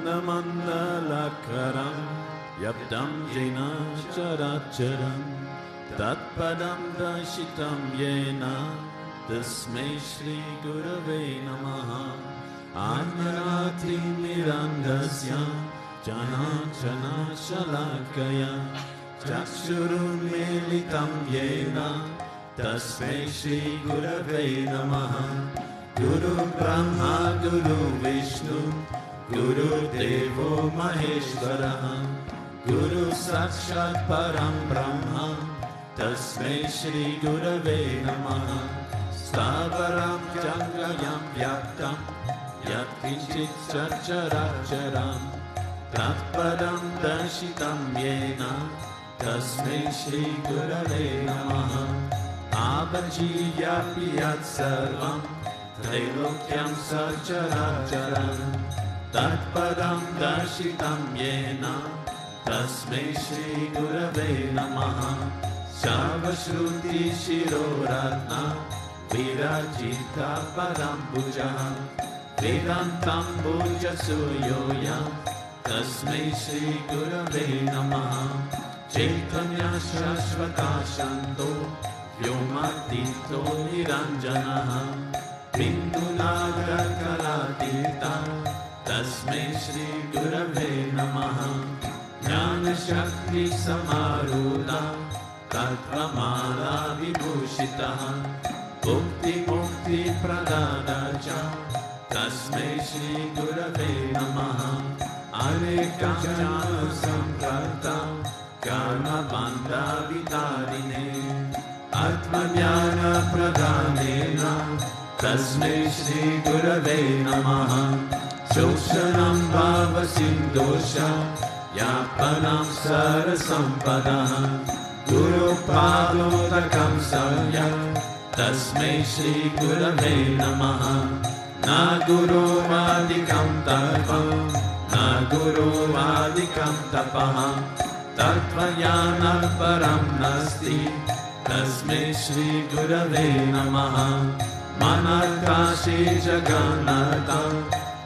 Mandalakaram Yaptam Jena Characharam Tatpadam Dashitam Yena Tasmai Shri Gurave Namaha Arati Mirandasya Janachana Shalakaya Chakshurun Militam Yena Tasmai Shri Gurave Namaha Guru Brahma Guru Vishnu Guru Devo Maheshwaraha Guru Sakshat Param Brahma Tasmai Shri Gurave Namaha Stavaram Jangayam Vyaktam Yat Kinchit Characharam Tatpadam Dashitam Yena Tasmai Shri Gurave Namaha Abhajiyapi Yat Sarvam Trailokyam Sarcharacharam Tatpadam Dashitam Yena Tasmai Shri Gurave Namaha Shavashruti Shiroratna Virajita Parambuja Vedantam Bhuja Suryoya Tasmai Shri Gurave Namaha Chaitanya Shashvata Shanto Vyomatito Niranjanaha Bindunaga Kalatita Tasmai Shri Gurave Namaha Jnana Shakti Samaruda Tattvamala Vibhushitaha Bhukti Mukti Pradadacha Tasmai Shri Gurave Namaha Alekachana Samprata Karma Bandha Vidarine Atmajnana Pradhanena Tasmai Shri Gurave Namaha Shokshanam Bhava Sindosha Yapanam Sarasampadaha Guru Padodakam Samyak Tasmai Shri Gurave Namaha Na Guru Vadikam Tarvam Na Guru Vadikam Tapaha Tattvayana Param Nasti Tasmai Shri Gurave Namaha Manarkashi Jagannatha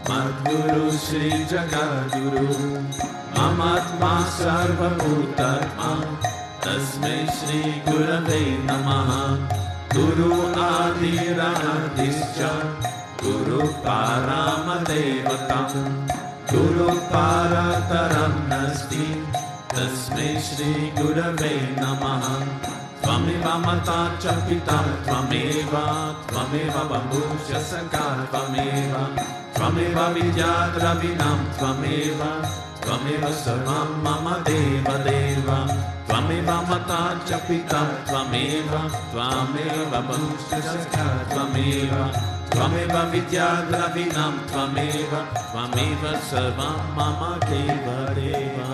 Madguru Shri Jagadguru Mamatma Sarva Bhutatma Tasmai Shri Gurave Namaha Guru Adiranadischa Guru Paramadevatam Guru Parataram Nasti Tasmai Shri Gurave Namaha Tvameva Mata Chapitam Tvameva Tvameva Bambusha Sakar Tvameva Tvameva Vidyadravinam Tvameva Tvameva Sarvam Mama Deva Deva Tvameva Mata Chapitam Tvameva Tvameva Bambusha Sakar Tvameva Tvameva Vidyadravinam Tvameva Tvameva Sarvam Mama Deva Deva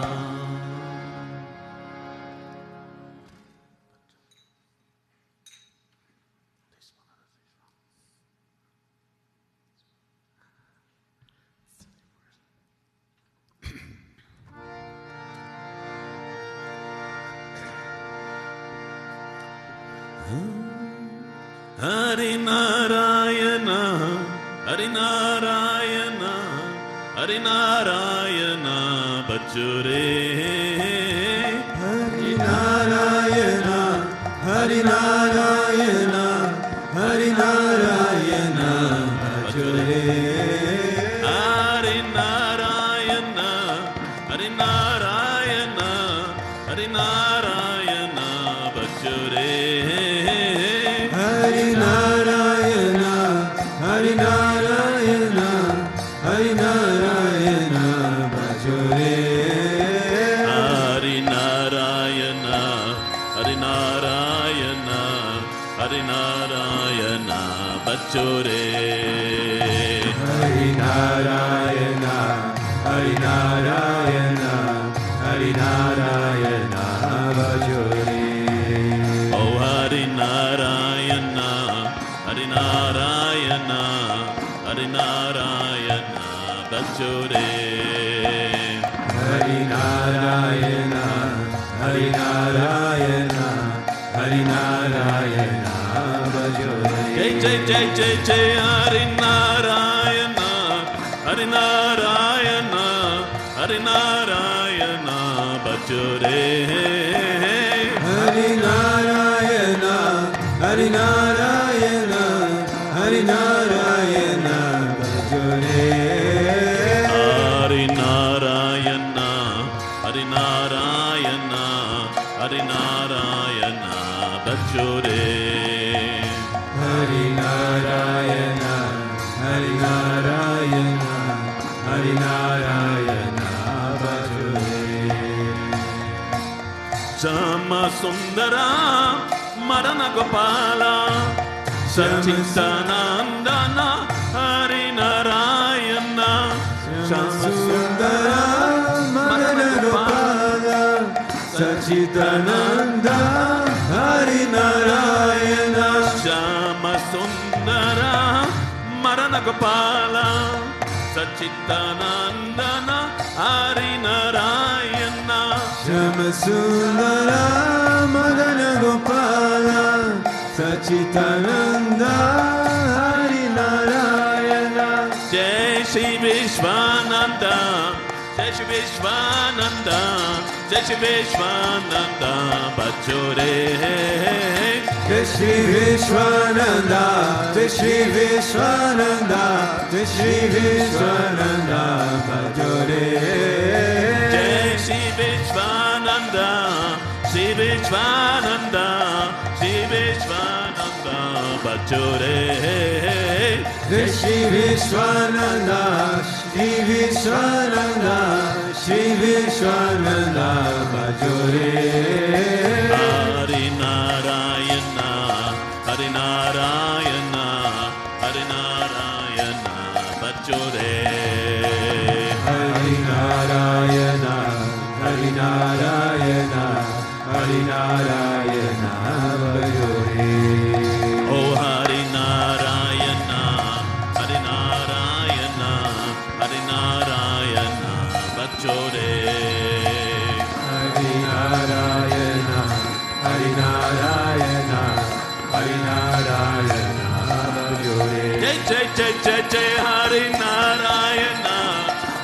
Hari Narayana, Hari Narayana, Hari Narayana, Bachure. Hari Narayana, Hari Narayana, Hari Narayana, Bachure. Hari Narayana, Hari Narayana, Hari Narayana, Bachure. Hari Narayana, Hari Narayana, Hari Narayana, Bajore. Hari Narayana, Hari Narayana, Hari Narayana, Bajore. Hari Narayana, Hari Narayana, Hari Narayana, Bajore. Oh Hari Narayana, Hari Narayana, Hari Narayana, Bajore. Hari Narayana, Hari Narayana, Hari Narayana, Bajore. Jai Jai Jai Jai Jai Hari Narayana, Hari Narayana, Narayana Bajore. Hari Narayana, Hari Narayana, Hari Narayana Bajore. Hari Narayana, Hari Narayana, Hari Narayana Bajore. Hari Narayana, Hari Narayana, Hari Narayana Bajore. Shama Sundara Marana Gopala Sachitanandana Hari Narayana. Shama Sundara Marana Gopala Sachitananda Hari Narayana. Shama Sundara Marana Gopala Sachitanandana Hari Narayana. Shama Sundara Madana Gopala Sachitananda Hari Narayana. Jai Shri Vishwananda, Jai Shri Vishwananda, Jai Shri Vishwananda Bajore. Jai Shri Vishwananda, Jai Shri Vishwananda, Jai Shri Vishwananda Bajore. Jai Shri Vishwananda, Shri Vishwananda, Shri Vishwananda Bajore. Jai Shri Vishwananda, Shri Vishwananda, Shri Vishwananda Bajore. Hari Narayana, Hari Narayana, Hari Narayana Bajore. Hari Narayana, Hari Narayana, Hari Narayana Bajore. Oh Hari Narayana, Hari Narayana, Hari Narayana Bajore. Hari Narayana, Hari Narayana, Hari Narayana Bajore. Jai Jai Jai Jai Jai Hari Narayana,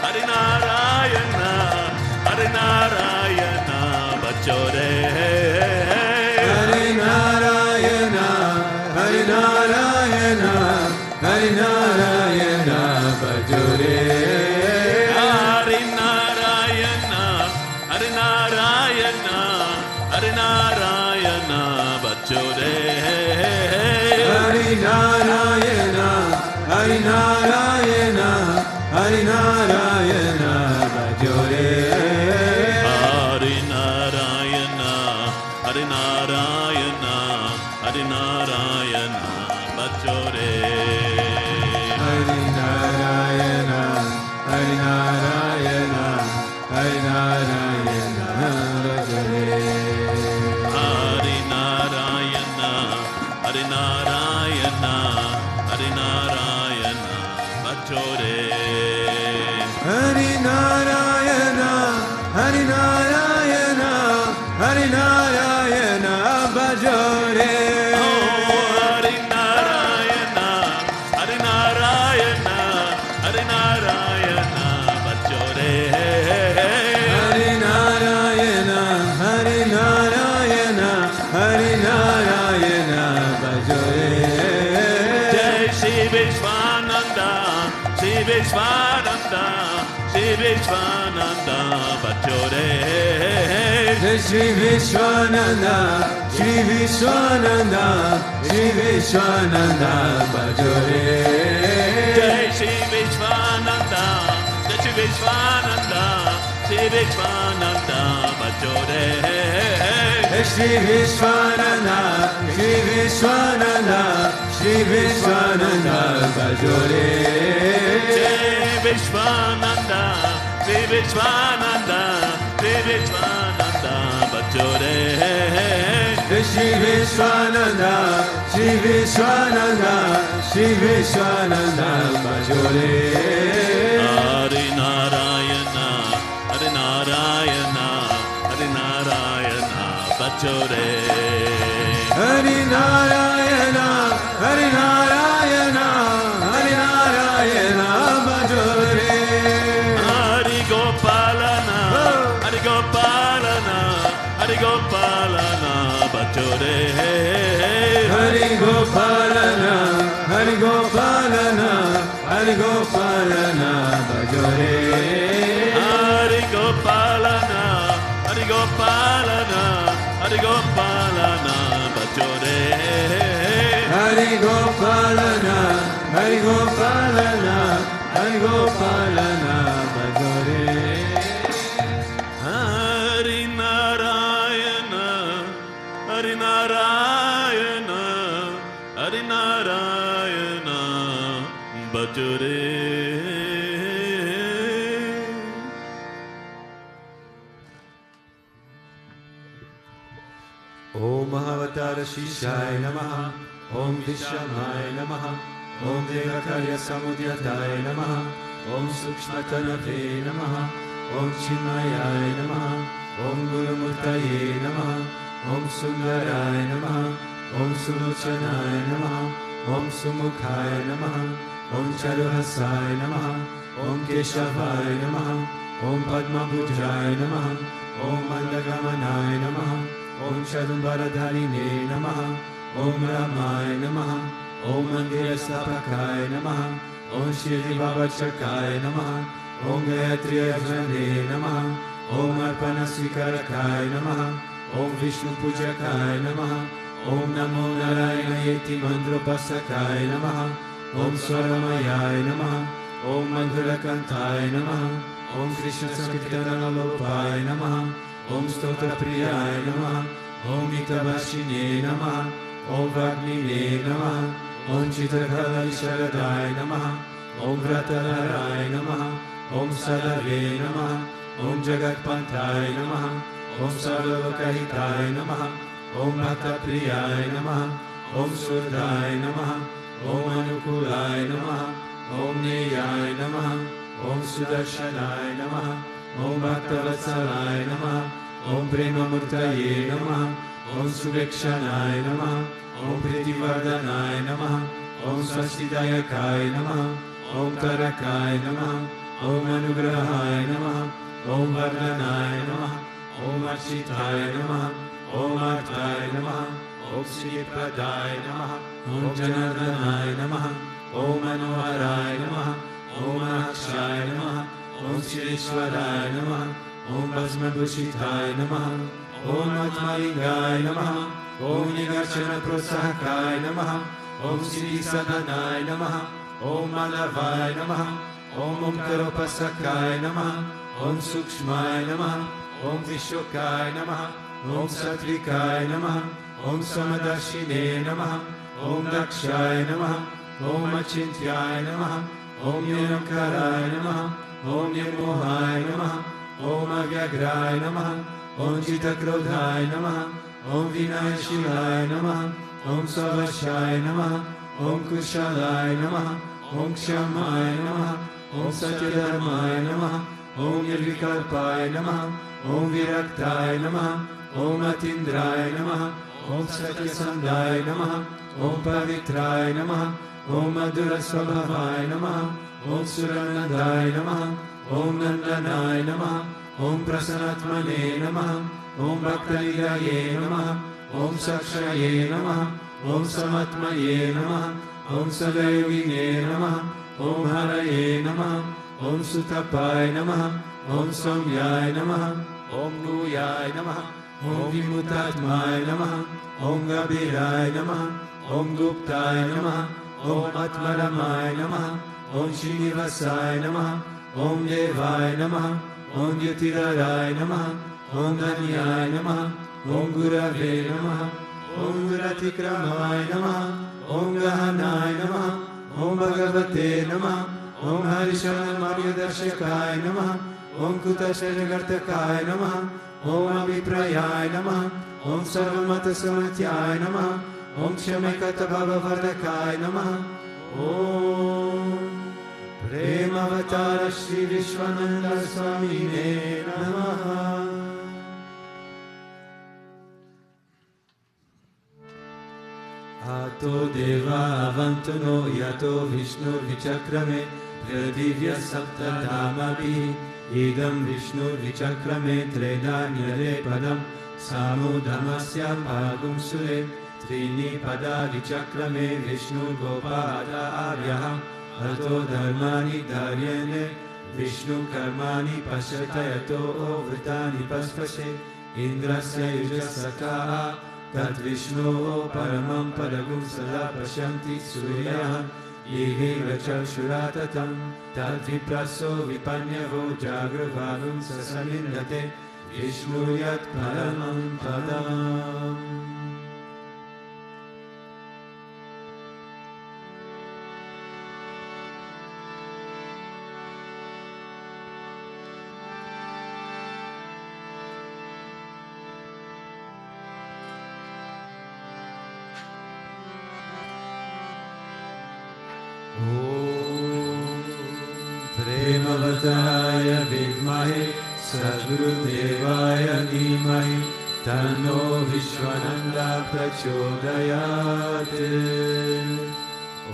Hari Narayana, Hari Narayana Bajore. Hari Narayana, Hari Narayana, Hari Narayana Bajore. Hari Narayana, Hari Narayana, Hari Narayana Bajore. Hari Narayana, Hari Narayana, Hari Narayana Bajore. Hari Narayana, Hari Narayana, Hari Narayana Bajore. Hari Narayana, Hari Narayana, Hari Narayana Bajore. Hari Narayana, Hari Narayana, Hari Narayana Bajore. Hari Narayana, Hari Narayana, Hari Narayana Bajore. Oh, Hari Narayana, Hari Narayana, Hari Narayana Bajore. Hari Narayana, Hari Narayana, Hari Narayana Bajore. Jai Shri Vishwananda, Shri Vishwananda, Shri Vishwananda Bajore. Jai Shri Vishwananda, Shri Vishwananda, Shri Vishwananda Bajore. Jai Shri Vishwananda, Jai Shri Vishwananda, Shri Vishwananda Bajore. Jai Shri Vishwananda, Shri Vishwananda, Shri Vishwananda Bajore. Jai Vishwananda, Shri Vishwananda, Shri Vishwananda Bajore. Jai Shri Vishwananda, Shri Vishwananda, Shri Vishwananda Bajore. Hari Narayana, Hari Narayana, Hari Narayana Bajore. Hari Narayana, Hari Narayana, Hari Narayana Bajore. Hari Gopala bachore. Hari Gopalana, Hari Gopalana, Hari Gopalana, bajore. Hari Gopalana, Hari Gopalana, Hari Gopalana, bachore. Hari Gopalana, Hari Gopalana, Hari Gopalana, bajore. Hari Narayana, Hari Narayana, Hari Narayana, bachore. Om Mahavatar Shishaya Namaha, Om Vishamaya Namaha, Om Devakarya Samudyataya Namaha, Om Sukshmatanave Namaha, Om Chinmayaya Namaha, Om Gurumurtaye Namaha, Om Sundaraya Namaha, Om Suluchanaya Namaha, Om Sumukhaya Namaha, Om Charuhasaya Namaha, Om Keshavaya Namaha, Om Padmabhujaya Namaha, Om Mandagamanaya Namaha, Om Shadumbaradharine Namaha, Om Ramaya Namaha, Om Mandirastapakaya Namaha, Om Shri Babachakaya Namaha, Om Gayatri Ajane Namaha, Om Arpana Swikarakaya Namaha, Om Vishnu Pujakaya Namaha, Om Namo Narayana Yeti Mandropasakaya Namaha, Om Swaramayaya Namaha, Om Mandhurakantaya Namaha, Om Krishna Sankirtanalopaya Namaha, Om Stotra Priyaya Namaha, Om Itabashine Namaha, Om Vagnine Namaha, Om Chitakala Sharadaya Namaha, Om Vrataraya Namaha, Om Sadave Namaha, Om Jagatpantaya Namaha, Om Sarvakahitaya Namaha, Om Bhakta Priyaya Namaha, Om Surdaya Namaha, Om Anukulaya Namaha, Om Neyaya Namaha, Om Sudarshanaya Namaha, Om Bhaktavatsalaya Namaha, Om Premamurtaye Namaha, Om Suvekshanaya Namaha, Om Pritivardhanaya Namaha, Om Swastidayakaya Namaha, Om Tarakaya Namaha, Om Anugrahaya Namaha, Om Vardhanaya Namaha, Om Architaya Namaha, Om Artaya Namaha, Om Sri Pradaya Namaha, Om Janardhanaya Namaha, Om Manoharaya Namaha, Om Akshaya Namaha, Om Shirishwaraya Namaha, Om Bhasmabhushitaya Namaha, Om Atmalingaya Namaha, Om Nigarchana Prosahakaya Namaha, Om Sri Sadanaya Namaha, Om Malavaya Namaha, Om Omkaropasakaya Namaha, Om Sukshmaya Namaha, Om Vishokaya Namaha, Om Satvikaya Namaha, Om Samadashine Namaha, Om Dakshaya Namaha, Om Achintyaya Namaha, Om Nirankaraya Namaha, Om Nirmohaya Namaha, Om Avyagraya Namaha, Om Chitakrodhaya Namaha, Om Vinayashilaya Namaha, Om Savashaya Namaha, Om Kushalaya Namaha, Om Kshamaya Namaha, Om Satyadharmaya Namaha, Om Nirvikalpaya Namaha, Om Viraktaya Namaha, Om Atindraya Namaha, Om Satyasandaya Namaha, Om Pavitraya Namaha, Om Madhurasvabhavaya Namaha, Om Suranandaya Namaha, Om Nandanaya Namaha, Om Prasanatmane Namaha, Om Bhaktalidaye Namaha, Om Sakshaye Namaha, Om Samatmaye Namaha, Om Sadayogine Namaha, Om Haraye Namaha, Om Sutapaya Namaha, Om Somyaya Namaha, Om Guyaya Namaha, Om Vimutatmaya Namaha, Om Gabiraya Namaha, Om Guptaya Namaha, Om Atmaramaya Namaha, Om Srinivasaya Namaha, Om Devaya Namaha, Om Yatidaraya Namaha, Om Dhanyaya Namaha, Om Gurave Namaha, Om Guratikramaya Namaha, Om Gahanaya Namaha, Om Bhagavate Namaha, Om Harishan Maryadarshakaya Namaha, Om Kutashajagartakaya Namaha, Om Abhiprayaya Namaha, Om Sarvamata Samatyaya Namaha, Om Shamekata Bhavavardakaya Namaha, Om Premavatara Sri Vishwananda Swamine Namaha. Ato Deva Avantuno Yato Vishnu Vichakrame Pradivya Saptadhamabhi Idam Vishnu Vichakrame Tredanyale Padam Samudamasya Bhagum Sure Trini Padadi Chakrame Vishnu Gopada Aryaham Ato Dharmani Dharyane Vishnu Karmani Pashyatayato Vritani Paspashe Indrasya Yujasaka Tat Vishnu Paramam Padagum Sada Pashyanti Suryaham Yehi Rachakshuratatam Tat Vipraso Vipanyavo Jagravalum Sasamindate Vishnu Yat Paramam Padam. Premavataya Vidmahe Sadgurudevaya Dhimahi Tanno Vishwananda Prachodayate.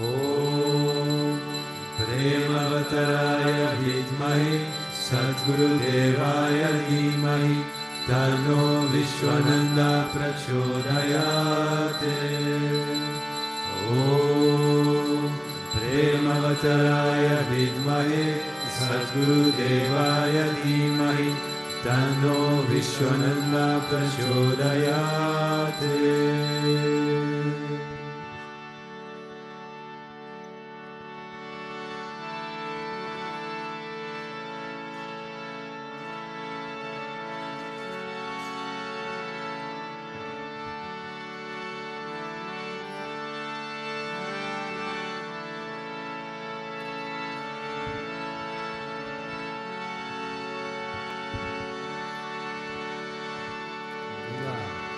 Om Premavataya Vidmahe Sadgurudevaya Dhimahi Tanno Vishwananda Prachodayate. Om Premavataya Vidmahe Sadgurudevaya Dhimahi Tanno Vishwananda Prachodayate.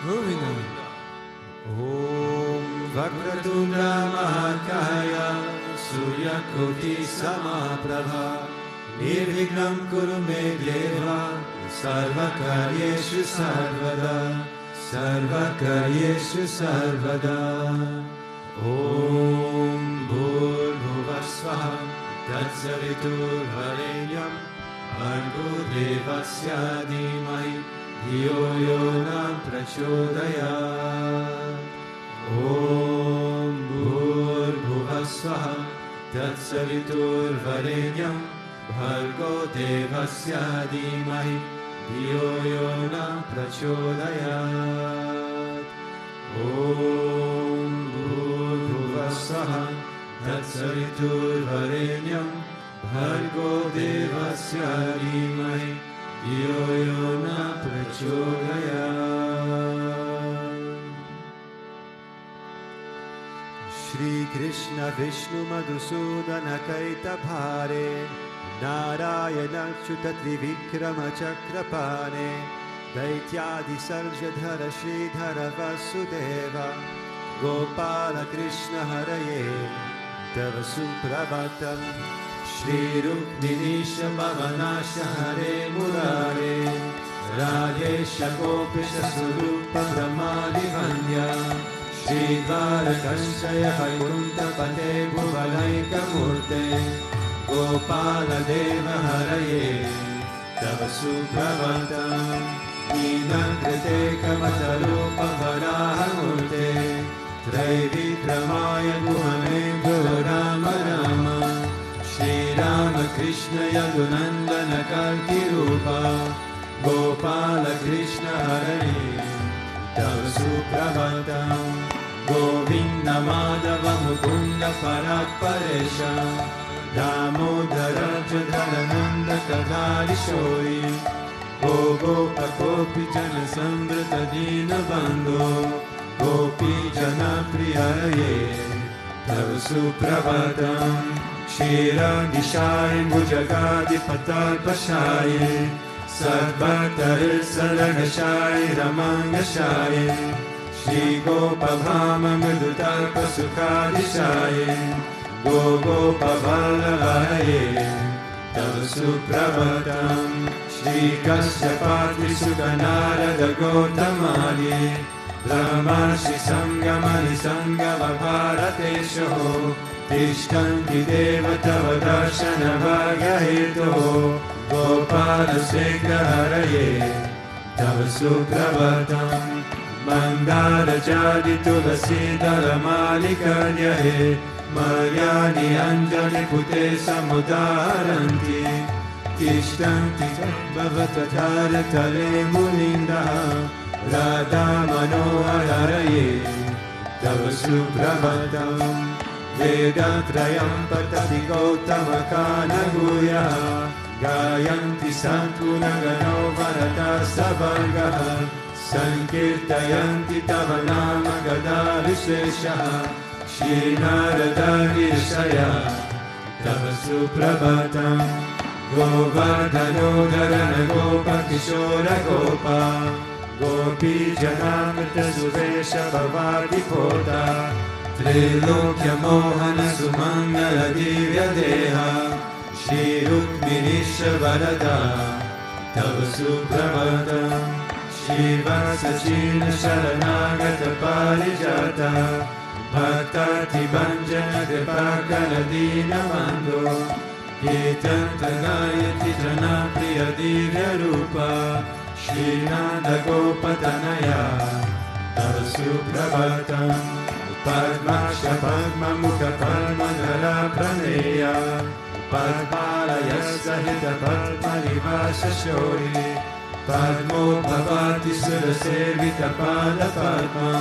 Moving on. Om Vakratunda Mahakaya Suryakoti Samaprabha Nirvignam Kuru Me Deva Sarvakaryeshu Sarvada Sarvakaryeshu Sarvada. Om Bhurbhuvasvaha Tatsavitur Varenyam Bhargo Devasya Dhimahi Dhiyo yo na prachodayat. Om Bhurbhuvasvaha Tatsavitur Varenyam Bhargo Devasya Dhimahi Dhiyo yo na prachodayat. Om Bhurbhuvasvaha Tatsavitur Varenyam Bhargo Devasya Dhimahi Dhiyo yo na prachodayat. Shri Krishna Vishnu Madhusudana Kaita Bhare Narayana Achyuta Trivikrama Chakrapane Daityadi Sarjadhara Sridhara Vasudeva Gopala Krishna Haraye Tava Suprabhatam Shri Rukminisha Bhavanasha Hare Murare Radhesha Gopisha Surupa Brahmadi Vanya Shri Dvarakashaya Vaikuntha Pate Bhuvanaika Murte Gopala Deva Haraye Tava Suprabhatam Ninakrite Kamatarupa Varaha Murte Traivikramaya Guhame Rama Rama Shri Rama Krishna Yadunandana Kalki Rupa Gopala Krishna Hare Tava Suprabhatam Govinda Madhava Mukunda Parat Paresha Damodara Jadharananda Kadari Shoi Gopa Gopi Jana Samvrata Dina Bandho Gopi Jana Priyaraye Tava Suprabhatam Shira Nishai Bhujagadi Patal Pashaye Sarvatar Saranashai Ramangashai Shri Gopa Bhama Mridutalpa Sukhadishaye Gopa Vallabhaye Tava Suprabhatam Shri Kasyapati Sukhanarada Gautamani Brahmarshi Sangamani Sangava Bharatesho Tishtanti Devatava Darshana Bhagaheto Gopala Sekha Haraye Tava Suprabhatam Mandara Jadi Tulasi Dalamalikayahe Maryani Anjali Pute Samudaranti Tishtanti Bhavatatara Tale Muninda Radha Manohararaye Tava Suprabhatam Vedatrayam Patati Gautama Kana Guya Gayanti Santunagano Varata Savargaha Sankirtayanti Tava Nama Gadavisheshaha Shri Narada Girishaya Tava Suprabhatam Govardhano Dharana Gopa Kishora Gopa Gopi Janamrita Suvesha Bhavati Pota Trilokya Mohana Sumangala Divya Deha Shri Rukminisha Varada Tava Suprabhatam Shiva Sachina Sharanagata Parijata Bhaktati Banjana Kripakala Dina Mando Kitanta Gayati Janapriya Divya Rupa Shri Nanda Gopatanaya Tava Suprabhatam Padmaksha Padma Mukha Padmadhara Praneya Padmalaya Sahita Padma Nivasa Shori Padmo Bhavati Surasevita Pada Padma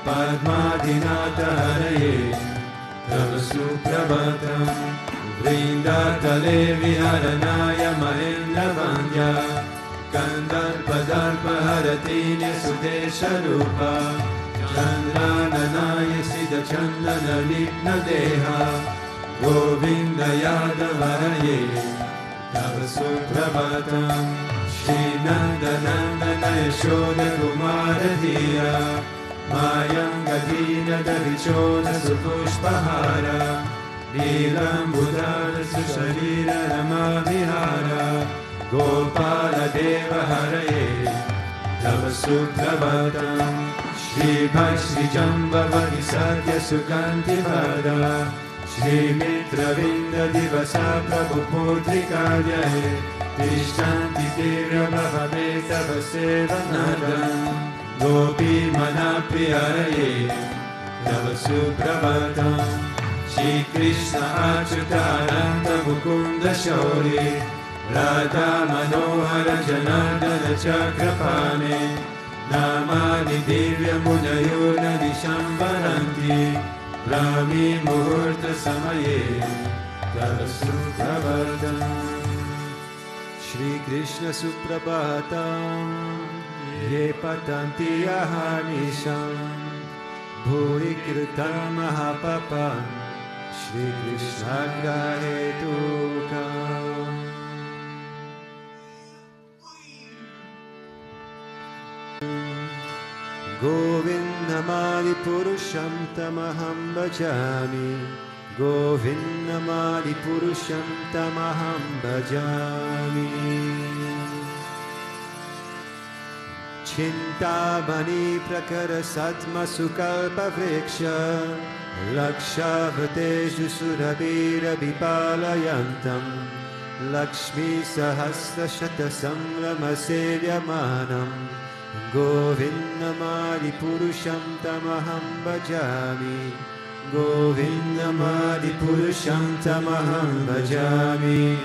Padmadinata Haraye Tava Suprabhatam Vrindatale Viharanaya Mahendra Vandya Kandarpadalpa Haratini Sudesha Rupa Chandrananaya Siddha Chandana Lipna Deha Govinda Yadavaraye Tava Suprabhatam Shri Nanda Nandana Yashoda Kumara Dhiya Mayanga Dina Davichona Supushpahara Nilambudara Susharira Rama Vihara Gopala Deva Haraye Tava Suprabhatam Shri Bhakti Jambavati Satya Sukanti Vada Shri Mitra Vinda Divasa Prabhu Putrikayahe Tishtanti Tivya Bhavame Tava Sevanadam Gopi Manapriyaraye Tava Suprabhatam Shri Krishna Achyutananda Mukunda Shauri Radha Manohara Janardana Chakrapane Namani Divya Munayona Dishambaranti Brahmi Muhurta Samaye Tava Suprabhatam Shri Krishna Suprabhatam Ye Patanti Ahanisham Bhuri Kritam Mahapapam Shri Krishna Gahetukam Govindamadi Purusham Tamaham Bhajami Govindamadi Purusham Tamaham Bhajami Chintamani Prakara Satma Sukalpa Vriksha Lakshavateshu Surabhira Vipalayantam Lakshmi Sahasra Shata Samrama Sevyamanam Govindamadi Purusham Tamaham Bhajami Govindamadi Purusham Tamaham Bhajami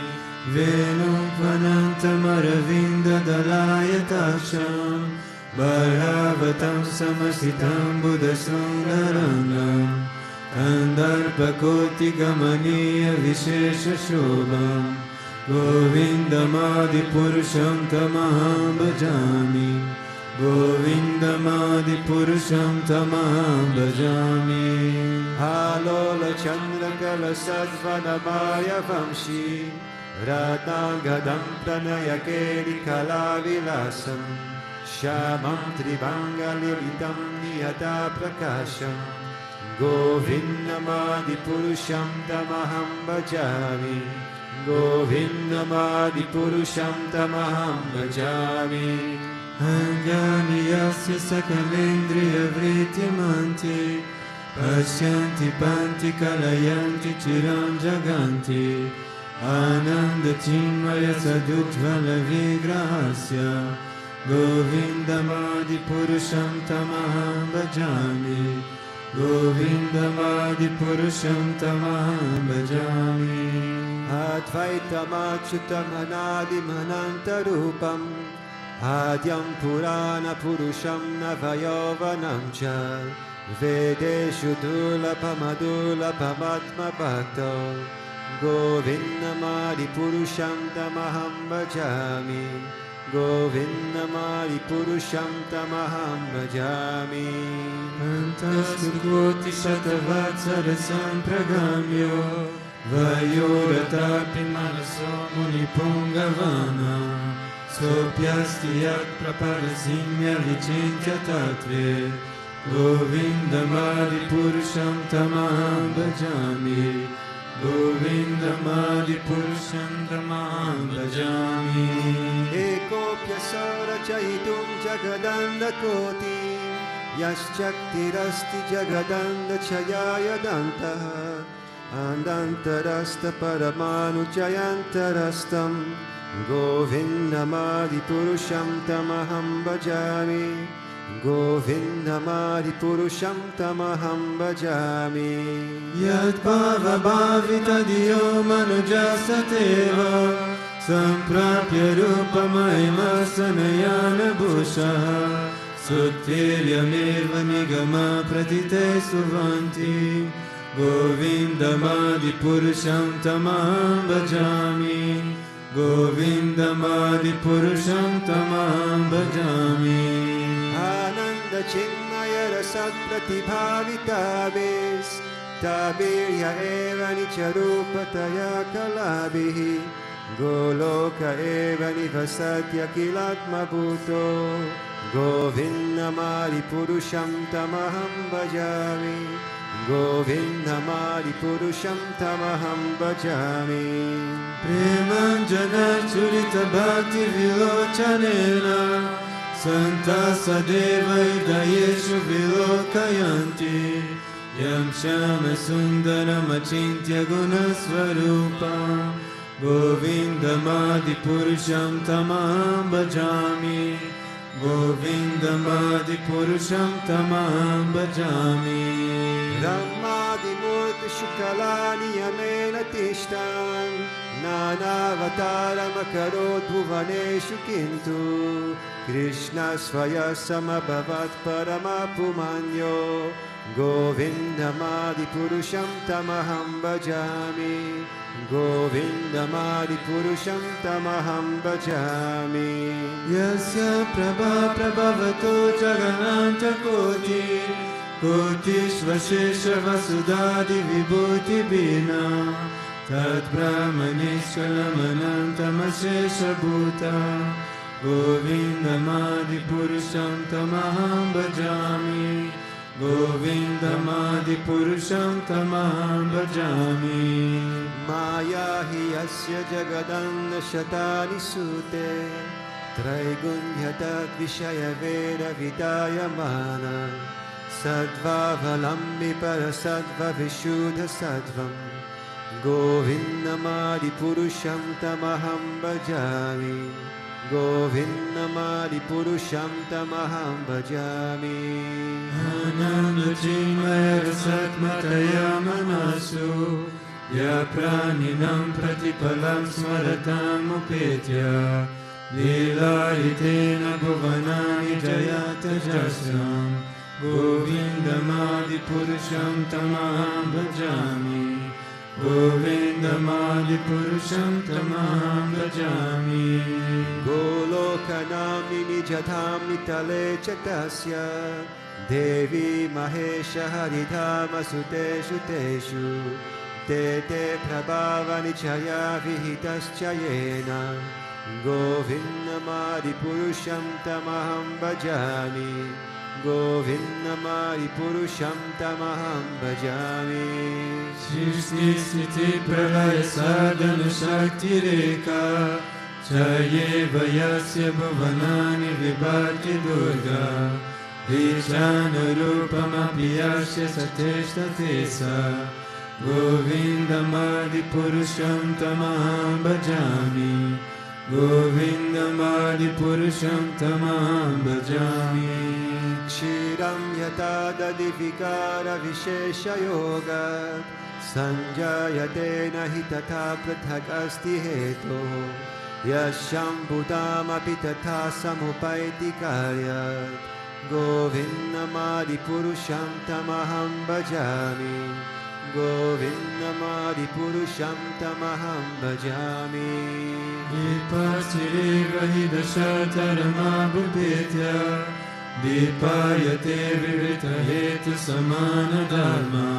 Venupvanantam Aravinda Dalayatasham Bharavatam Samasitam Buddha Sundarangam Kandarpakoti Gamaniya Vishesha Shobham Govindamadi Purusham Tamaham Bhajami Govindamadi Purusham Tamaham Bhajami Halola Chandrakala Sadvanamaya Vamshi Ratnagadam Pranayakeri Kalavilasam Shamam Tribangalilitam Niyata Prakasham Govindamadi Purusham Tamaham Bhajami Govindamadi Purusham Tamaham Bhajami Anjani Yasya Sakalendriya Vrityamanti Pashyanti Panti Kalayanti Chiram Jaganti Ananda Chinmaya Sadujvala Vigrahasya Govindamadipurusham tamaham bhajami. Govindamadipurusham tamaham bhajami. Advaitam achyutam anadim anantarupam. Adyam purana purusham navayovanam cha. Vedeshu durlabhamadurlabhamatma bhakto. Govindamadipurusham tamaham bhajami. Govindamadipurusham tamaham bhajami. Antastukoti shatavatsara sampragamyo. Vayuratapi manaso munipungavana. Sopyasti yak praparasimya vicintya tatve. Govindamadipurusham tamaham bhajami. Govindamadipurusham tamaham bhajami. Ekopyasara chaitum jagadanda koti. Yaschaktirasti jagadanda chayaya dantaha. Andantarasta paramanu chayantarastam. Govindamadipurusham tamaham bhajami. Govindamadipurusham tamaham bhajami. Yad bhava bhavita diyo manujasateva. Samprapya rupa mahima sanayana bhushaha. Suttiryameva nigama pratite suvanti. Govindamadipurusham tamaham bhajami. Govindamadipurusham tamaham bhajami. Ananda chinmaya rasat pratibhavitavis. Tabirya eva nicharupataya kalabihi. Goloka eva nivasatya kilatma bhuto. Govindamadipurusham tamaham bhajami. Govindamadipurusham tamaham bhajami. Premanjana churita bhakti vilochanena. Santa sadeva idayeshu vilokayanti. Yam shama sundaram achintya gunasvarupam. Govindamadipurusham tamaham bhajami. Govindamadipurusham tamaham bhajami. Brahmadimurti shukalani yamena tishtan. Nanavataram akarot bhuvaneshu kintu. Krishna svaya samabhavat paramapumanyo. Govindamadipurusham tamaham bhajami. Govindamadipurusham tamaham bhajami. Yasya prabha prabhavato jagananta koti. Kotishvashesha vasudadi vibhuti bina. Tat brahmanishkalamanantamashesha bhuta. Govindamadipurusham tamaham bhajami. Govindamadipurusham tamaham bhajami. Maya hi asya jagadanda shatani sute. Traigunyatad vishaya veda vidayamana. Sadva valambi parasadva vishuddha sattvam. Govindamadipurusham tamaham bhajami. Govindamadipurusham tamaham bhajami. Ananda chinmaya rasatmataya manasu. Ya praninam pratipalam smaratam upetya. Lila itena bhuvanani jayata jasram. Govindamadipurusham tamaham bhajami. Govindamadipurusham tamaham bhajami. Golokanamni nijadham nitale chatasya. Devi mahesha haridhama suteshu teshu. Te te prabhavani chaya vihitaschayena. Govindamadipurusham tamaham bhajami. Govindamadipurusham tamaham bhajami. Srishti sthiti pralaya sadhana shakti reka. Chayeva yasya bhuvanani vibhati durga. Vichana rupam apiyasya sateshta tesa. Govindamadipurusham tamaham bhajami. Govindamadipurusham tamaham bhajami. Kshiram yata dadivikara vishesha yoga Sanjayate nahi tatha prathak asti heto Yasham bhutam api tatha samupaiti karyat Govindamadipurusham tamaham bhajami Govindamadipurusham tamaham bhajami Vipasireva hi dashatarama bhupetya Dipayate vivita hetu samana dharma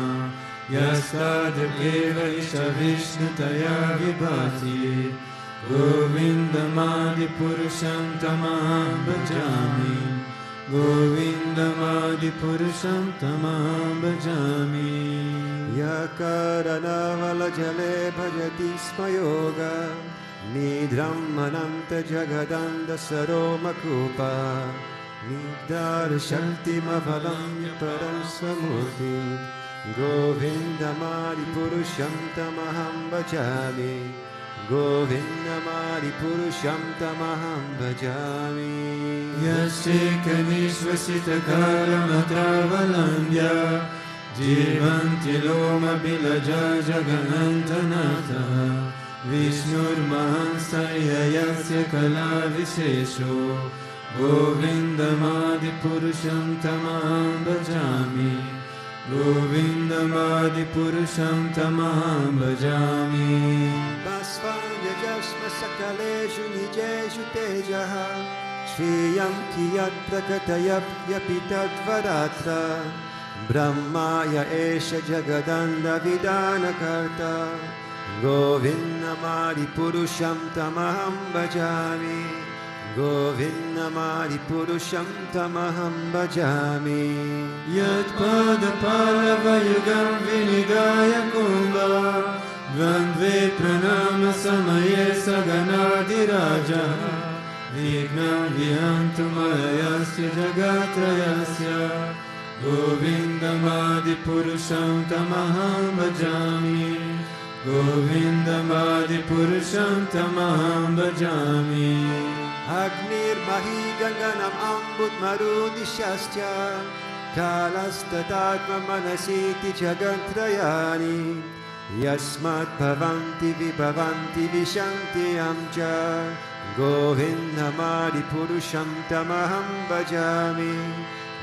Yastadakeva isha vishnutaya vibhati Govindamadipurusham tamaham bhajami Govindamadipurusham tamaham bhajami Yakarana valajale bhajati smayoga Nidram mananta jagadanda saromakupa Nidar shakti mavalam param samurti Govindamadipurusham tamaham bhajami Govindamadipurusham tamaham bhajami Yasekanishvasitakalamatavalambya Jivanti loma bilaja jaganantanata Vishnurmahansaya yasya kala vishesho Govindamadipurusham tamaham bhajami Govindamadipurusham tamaham bhajami Basvanya jasma sakaleshu nijeshu tejaha Shriyam kiyat prakatayap yapitad varatra Brahmaya esha jagadanda vidana karta Govindamadipurusham tamaham bhajami Govindamadipurusham tamaham bhajami Yat padapalava vinidaya kumbha Vandve pranama samaye saganadiraja Vignam vihantumayasya jagatrayasya Govindamadipurusham tamaham bhajami Govindamadipurusham tamaham bhajami Agnir mahi ganganam ambut marudishascha Kalastatatma manasiti jagantrayani Yasmat bhavanti vibhavanti vishanti amcha Govindamadipurusham tamaham bhajami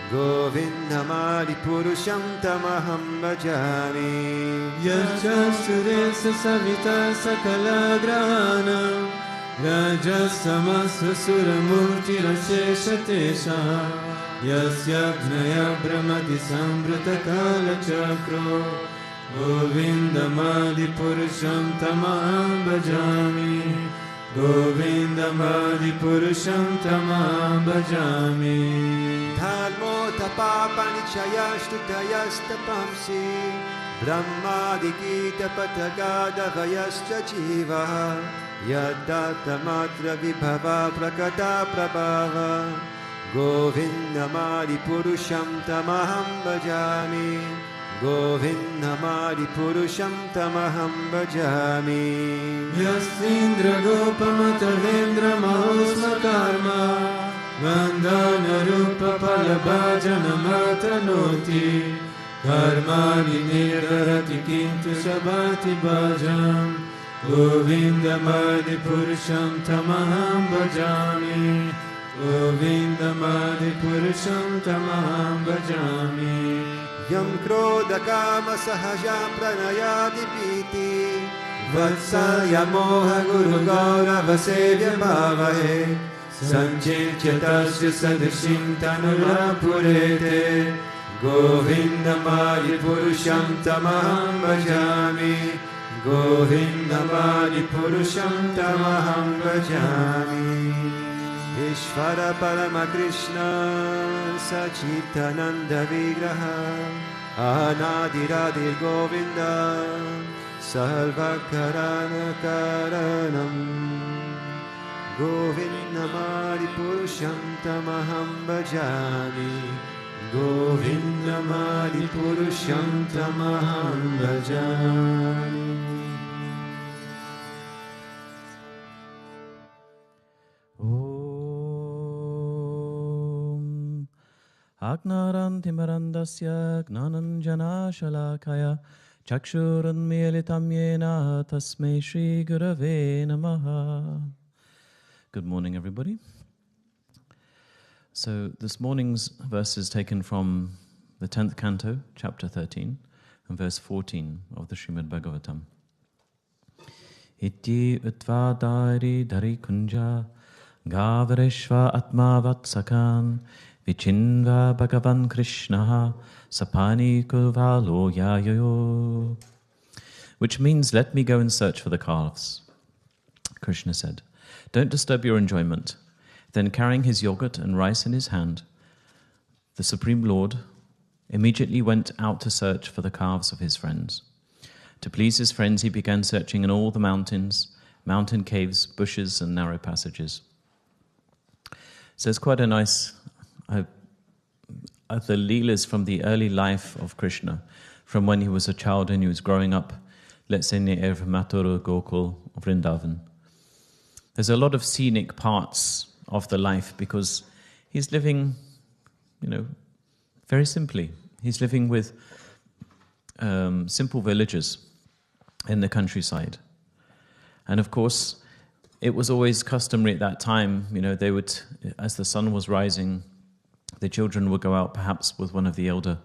Govindamadipurusham tamaham bhajami Yajasturesa savita sakala grahana Rajasamasa suramurti raseshatesha Yasyajnaya brahmati sambrata kala chakro Govindamadipurusham tamaham bhajami Govindamadipurusham tamaham bhajami Dharmo tapapanichayashtutayastapamsi Brahmadikita patagadavayascha jiva Yadatamatra vibhava prakata prabhava Govindamadipurusham tamaham bhajami Govindamadipurusham tamaham bhajami Yasindra gopamatavendra mahosma karma Vandana rupa palabhajana matanoti Karmani nirarati kintu sabati bhajam Govindamadipurusham tamaham bhajami Govindamadipurusham tamaham bhajami Yam krodha kama sahajam pranayadipiti Vatsalya moha guru gaurava sevya bhavahe Sanchitya tasya sadashim tanurapurete Govindamadipurusham tamaham bhajami Govindamadipurusham tamaham bhajami Ishvara Parama Krishna Sachitananda Vigraha Anadiradir Govinda Sarvakarana Karanam Govindamadipurusham tamaham bhajami Govindamadipurusham tamaham bhajami Agnarantimarandasya gnananjana shalakaya chakshurunmilitam yena tasmai Shri Gurave Namaha. Good morning, everybody. So this morning's verse is taken from the 10th canto, chapter 13, and verse 14 of the Srimad Bhagavatam. Iti utvadari dari kunja gavareshva atma vatsakan vichinva bhagavan krishnaha sapani kuvalo yayo. Which means, let me go and search for the calves. Krishna said, don't disturb your enjoyment. Then carrying his yogurt and rice in his hand, the Supreme Lord immediately went out to search for the calves of his friends. To please his friends, he began searching in all the mountains, mountain caves, bushes, and narrow passages. So it's quite a nice, the Leelas from the early life of Krishna, from when he was a child and he was growing up, let's say near Mathura, Gokul, Vrindavan. There's a lot of scenic parts of the life because he's living, very simply. He's living with simple villages in the countryside. And of course, it was always customary at that time, they would, as the sun was rising, the children would go out perhaps with one of the elder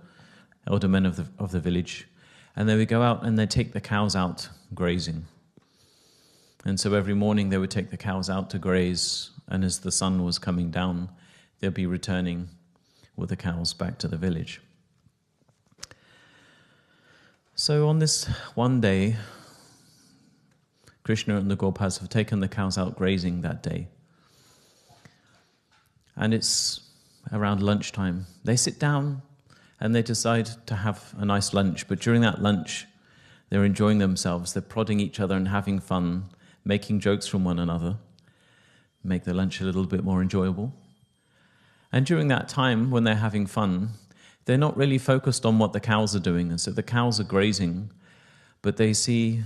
men of the village, and they would go out and they'd take the cows out grazing. And so every morning they would take the cows out to graze, and as the sun was coming down, they'd be returning with the cows back to the village. So on this one day, Krishna and the Gopas have taken the cows out grazing that day. And it's around lunchtime. They sit down and they decide to have a nice lunch, but during that lunch, they're enjoying themselves. They're prodding each other and having fun, making jokes from one another, make the lunch a little bit more enjoyable. And during that time, when they're having fun, they're not really focused on what the cows are doing. And so the cows are grazing, but they see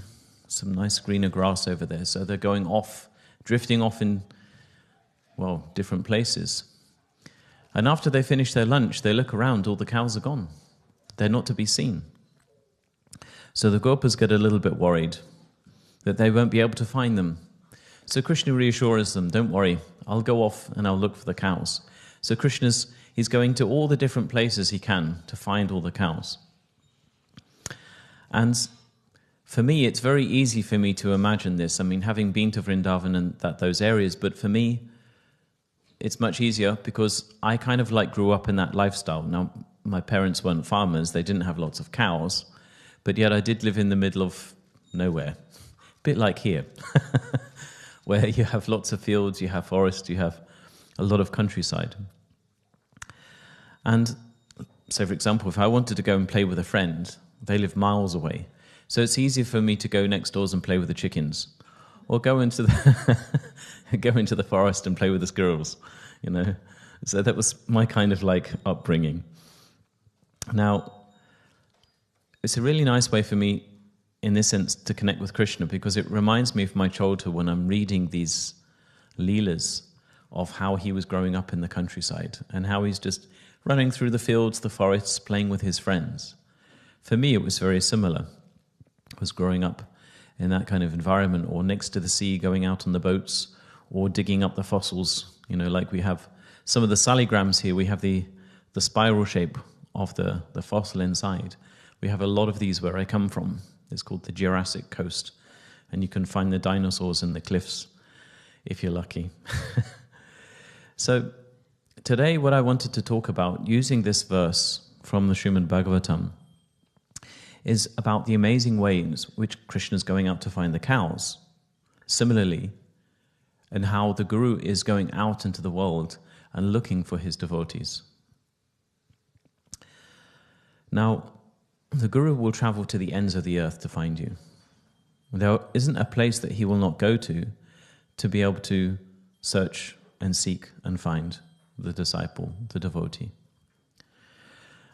some nice greener grass over there. So they're going off, drifting off in, different places. And after they finish their lunch, they look around, all the cows are gone. They're not to be seen. So the Gopas get a little bit worried that they won't be able to find them. So Krishna reassures them, don't worry, I'll go off and I'll look for the cows. So he's going to all the different places he can to find all the cows. And for me, it's very easy for me to imagine this. I mean, having been to Vrindavan and those areas, but for me, it's much easier because I kind of grew up in that lifestyle. Now, my parents weren't farmers, they didn't have lots of cows, but yet I did live in the middle of nowhere. A bit like here, where you have lots of fields, you have forest, you have a lot of countryside. And so, for example, if I wanted to go and play with a friend, they live miles away. So it's easier for me to go next doors and play with the chickens, or go into the forest and play with the squirrels, So that was my kind of upbringing. Now, it's a really nice way for me, in this sense, to connect with Krishna, because it reminds me of my childhood when I'm reading these Leelas of how he was growing up in the countryside and how he's just running through the fields, the forests, playing with his friends. For me, it was very similar. I was growing up in that kind of environment, or next to the sea, going out on the boats, or digging up the fossils. Like we have some of the saligrams here, we have the spiral shape of the fossil inside. We have a lot of these where I come from. It's called the Jurassic Coast, and you can find the dinosaurs in the cliffs if you're lucky. So today what I wanted to talk about, using this verse from the Srimad Bhagavatam, is about the amazing ways which Krishna is going out to find the cows. Similarly, and how the Guru is going out into the world and looking for his devotees. Now, the Guru will travel to the ends of the earth to find you. There isn't a place that he will not go to be able to search and seek and find the disciple, the devotee.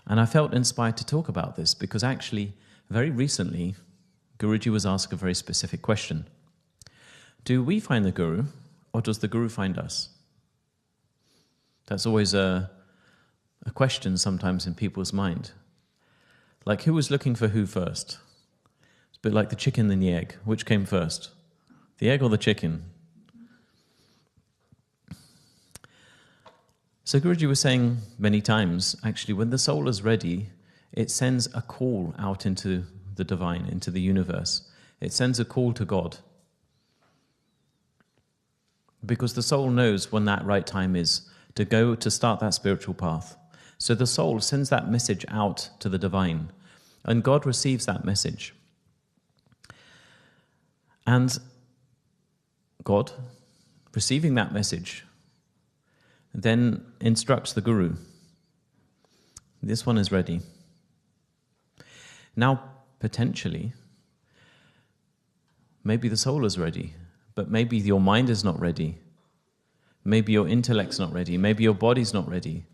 And I felt inspired to talk about this because actually, very recently, Guruji was asked a very specific question. Do we find the Guru, or does the Guru find us? That's always a a question sometimes in people's mind. Like, who was looking for who first? It's a bit like the chicken and the egg. Which came first? The egg or the chicken? So Guruji was saying many times, actually, when the soul is ready, it sends a call out into the divine, into the universe. It sends a call to God. Because the soul knows when that right time is to go to start that spiritual path. So the soul sends that message out to the divine, and God receives that message. And God, receiving that message, then instructs the Guru. This one is ready. Now, potentially, maybe the soul is ready, but maybe your mind is not ready. Maybe your intellect's not ready. Maybe your body's not ready.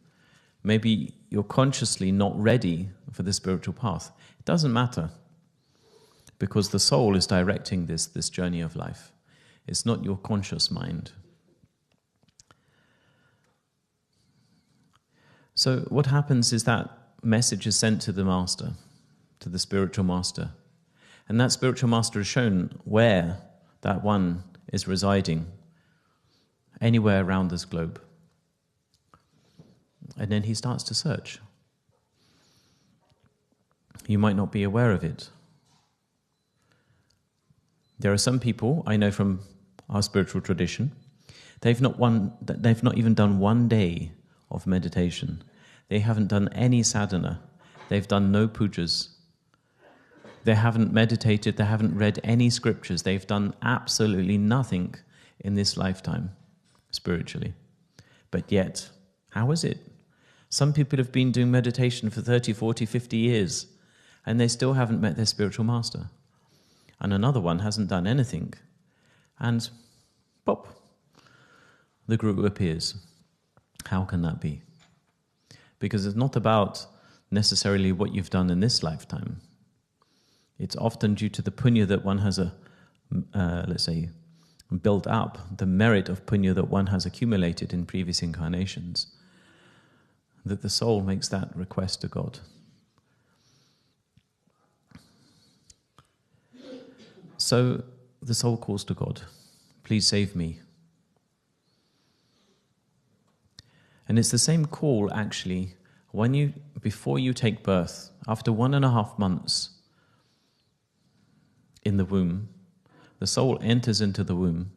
Maybe you're consciously not ready for the spiritual path. It doesn't matter, because the soul is directing this journey of life. It's not your conscious mind. So what happens is that message is sent to the master, to the spiritual master. And that spiritual master is shown where that one is residing, anywhere around this globe. And then he starts to search. You might not be aware of it. There are some people I know from our spiritual tradition, they've not even done one day of meditation. They haven't done any sadhana. They've done no pujas. They haven't meditated. They haven't read any scriptures. They've done absolutely nothing in this lifetime, spiritually. But yet, how is it? Some people have been doing meditation for 30, 40, 50 years, and they still haven't met their spiritual master. And another one hasn't done anything. And, pop, the Guru appears. How can that be? Because it's not about necessarily what you've done in this lifetime. It's often due to the punya that one has, let's say, built up, the merit of punya that one has accumulated in previous incarnations, that the soul makes that request to God. So the soul calls to God, please save me. And it's the same call, actually, before you take birth, after 1.5 months in the womb, the soul enters into the womb,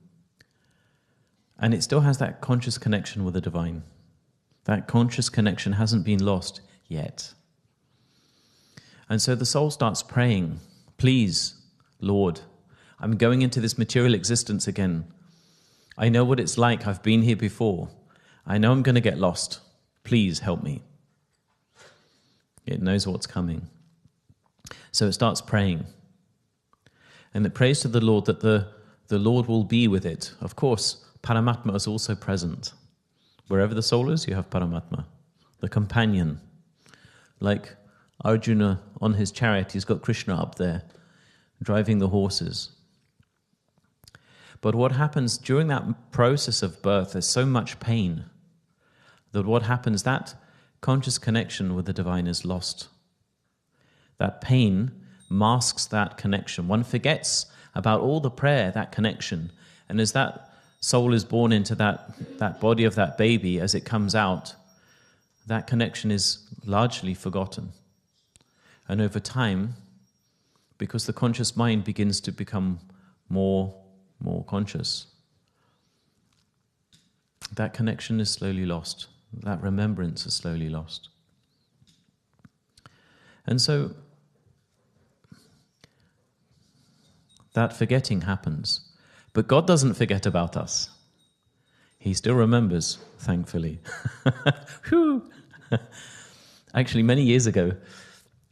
and it still has that conscious connection with the divine. That conscious connection hasn't been lost yet. And so the soul starts praying, please, Lord, I'm going into this material existence again. I know what it's like. I've been here before. I know I'm going to get lost. Please help me. It knows what's coming. So it starts praying. And it prays to the Lord that the Lord will be with it. Of course, Paramatma is also present. Wherever the soul is, you have Paramatma, the companion. Like Arjuna on his chariot, he's got Krishna up there, driving the horses. But what happens during that process of birth, there's so much pain that what happens, that conscious connection with the divine is lost. That pain masks that connection. One forgets about all the prayer, that connection. And as that soul is born into that body of that baby, as it comes out, that connection is largely forgotten. And over time, because the conscious mind begins to become more conscious, that connection is slowly lost. That remembrance is slowly lost. And so that forgetting happens. But God doesn't forget about us. He still remembers, thankfully. Whew. Actually, many years ago,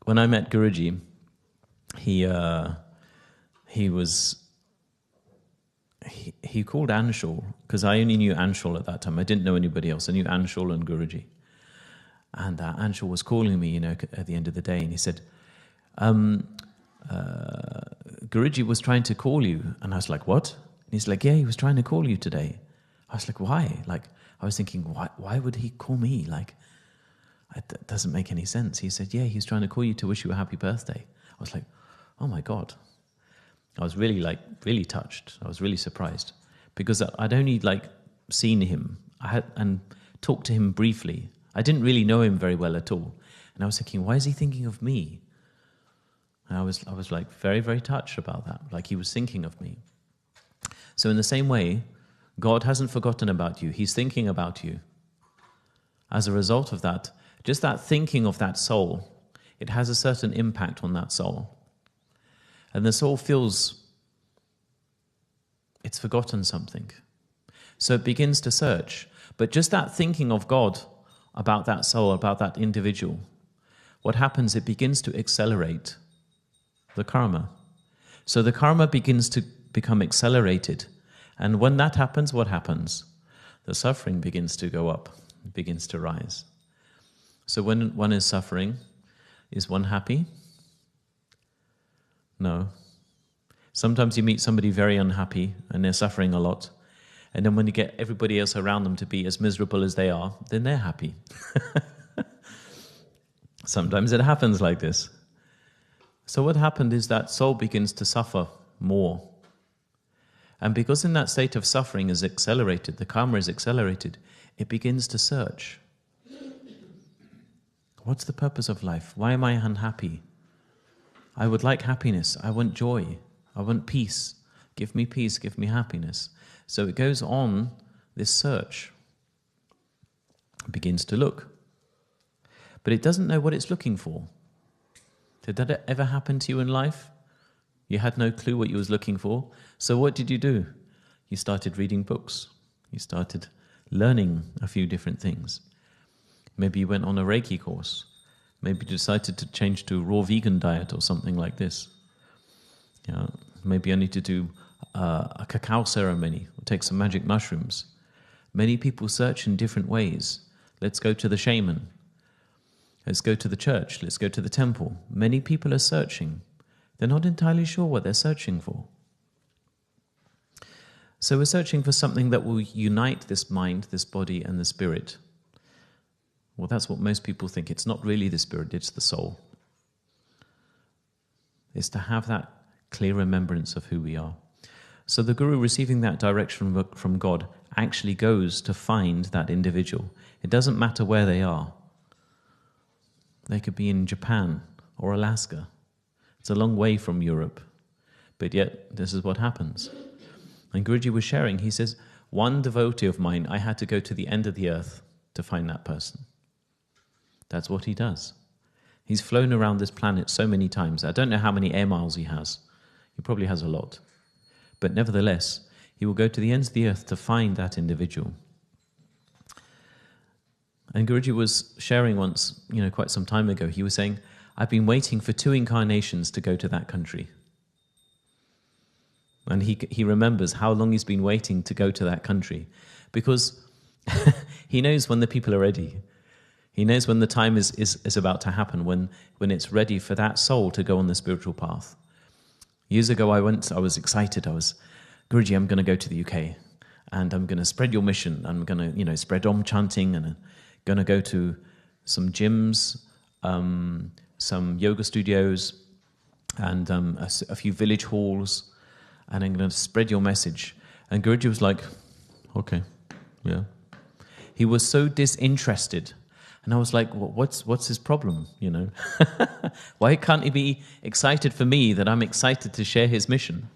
when I met Guruji, he called Anshul, because I only knew Anshul at that time. I didn't know anybody else. I knew Anshul and Guruji. And Anshul was calling me, at the end of the day, and he said, Guruji was trying to call you. And I was like, what? And he's like, yeah, he was trying to call you today. I was like, why? I was thinking, why would he call me? That doesn't make any sense. He said, yeah, he was trying to call you to wish you a happy birthday. I was like, oh my God. I was really touched. I was really surprised because I'd only seen him. And talked to him briefly. I didn't really know him very well at all. And I was thinking, why is he thinking of me? And I was very, very touched about that. Like he was thinking of me. So in the same way, God hasn't forgotten about you. He's thinking about you. As a result of that, just that thinking of that soul, it has a certain impact on that soul. And the soul feels it's forgotten something. So it begins to search. But just that thinking of God about that soul, about that individual, what happens, it begins to accelerate the karma. So the karma begins to become accelerated. And when that happens, what happens? The suffering begins to go up, begins to rise. So when one is suffering, is one happy? No. Sometimes you meet somebody very unhappy and they're suffering a lot. And then when you get everybody else around them to be as miserable as they are, then they're happy. Sometimes it happens like this. So what happened is that soul begins to suffer more. And because in that state of suffering is accelerated, the karma is accelerated, it begins to search. What's the purpose of life? Why am I unhappy? I would like happiness. I want joy. I want peace. Give me peace. Give me happiness. So it goes on this search. It begins to look. But it doesn't know what it's looking for. Did that ever happen to you in life? You had no clue what you was looking for. So what did you do? You started reading books. You started learning a few different things. Maybe you went on a Reiki course. Maybe you decided to change to a raw vegan diet or something like this. Maybe I need to do a cacao ceremony or take some magic mushrooms. Many people search in different ways. Let's go to the shaman. Let's go to the church. Let's go to the temple. Many people are searching. They're not entirely sure what they're searching for. So we're searching for something that will unite this mind, this body, and the spirit. Well, that's what most people think. It's not really the spirit, it's the soul. It's to have that clear remembrance of who we are. So the Guru, receiving that direction from God, actually goes to find that individual. It doesn't matter where they are. They could be in Japan or Alaska. It's a long way from Europe. But yet, this is what happens. And Guruji was sharing, he says, one devotee of mine, I had to go to the end of the earth to find that person. That's what he does. He's flown around this planet so many times. I don't know how many air miles he has. He probably has a lot. But nevertheless, he will go to the ends of the earth to find that individual. And Guruji was sharing once, quite some time ago, he was saying, I've been waiting for 2 incarnations to go to that country. And he remembers how long he's been waiting to go to that country. Because he knows when the people are ready. He knows when the time is about to happen, when it's ready for that soul to go on the spiritual path. Years ago I was excited. Guruji, I'm going to go to the UK and I'm going to spread your mission. I'm going to, spread Om chanting, and I'm going to go to some gyms, some yoga studios, and a few village halls, and I'm going to spread your message. And Guruji was like, okay, yeah. He was so disinterested. And I was like, well, what's his problem, Why can't he be excited for me that I'm excited to share his mission?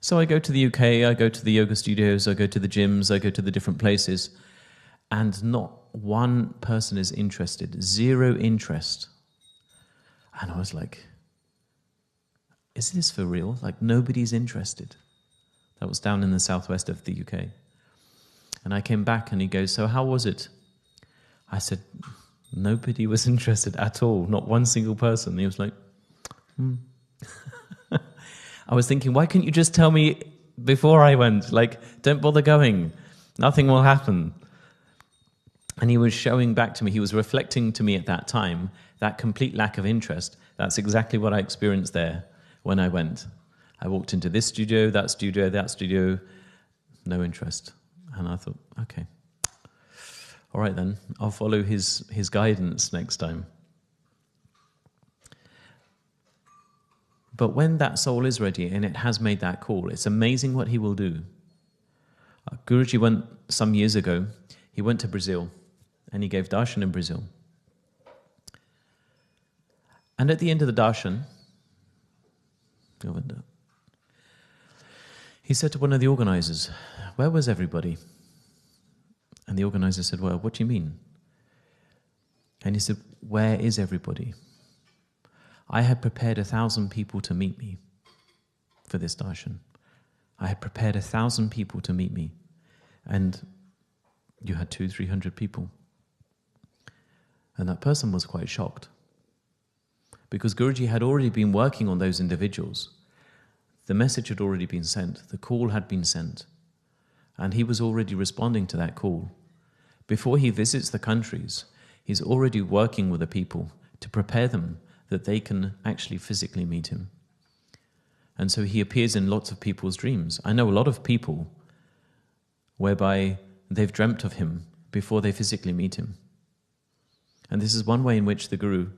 So I go to the UK, I go to the yoga studios, I go to the gyms, I go to the different places, and not one person is interested, 0 interest. And I was like, is this for real? Like, nobody's interested. That was down in the southwest of the UK. And I came back and he goes, so how was it? I said, nobody was interested at all, not one single person. He was like, I was thinking, why couldn't you just tell me before I went? Like, don't bother going. Nothing will happen. And he was showing back to me, he was reflecting to me at that time, that complete lack of interest. That's exactly what I experienced there when I went. I walked into this studio, that studio, no interest. And I thought, okay. all right then, I'll follow his guidance next time. But when that soul is ready and it has made that call, it's amazing what he will do. Guruji went some years ago, he went to Brazil and he gave darshan in Brazil. And at the end of the darshan, he said to one of the organizers, "Where was everybody?" And the organizer said, "Well, what do you mean?" And he said, "Where is everybody? I had prepared 1,000 people to meet me for this darshan. I had prepared 1,000 people to meet me, and you had 200-300 people." And that person was quite shocked, because Guruji had already been working on those individuals. The message had already been sent, the call had been sent, and he was already responding to that call. Before he visits the countries, he's already working with the people to prepare them that they can actually physically meet him. And so he appears in lots of people's dreams. I know a lot of people whereby they've dreamt of him before they physically meet him. And this is one way in which the Guru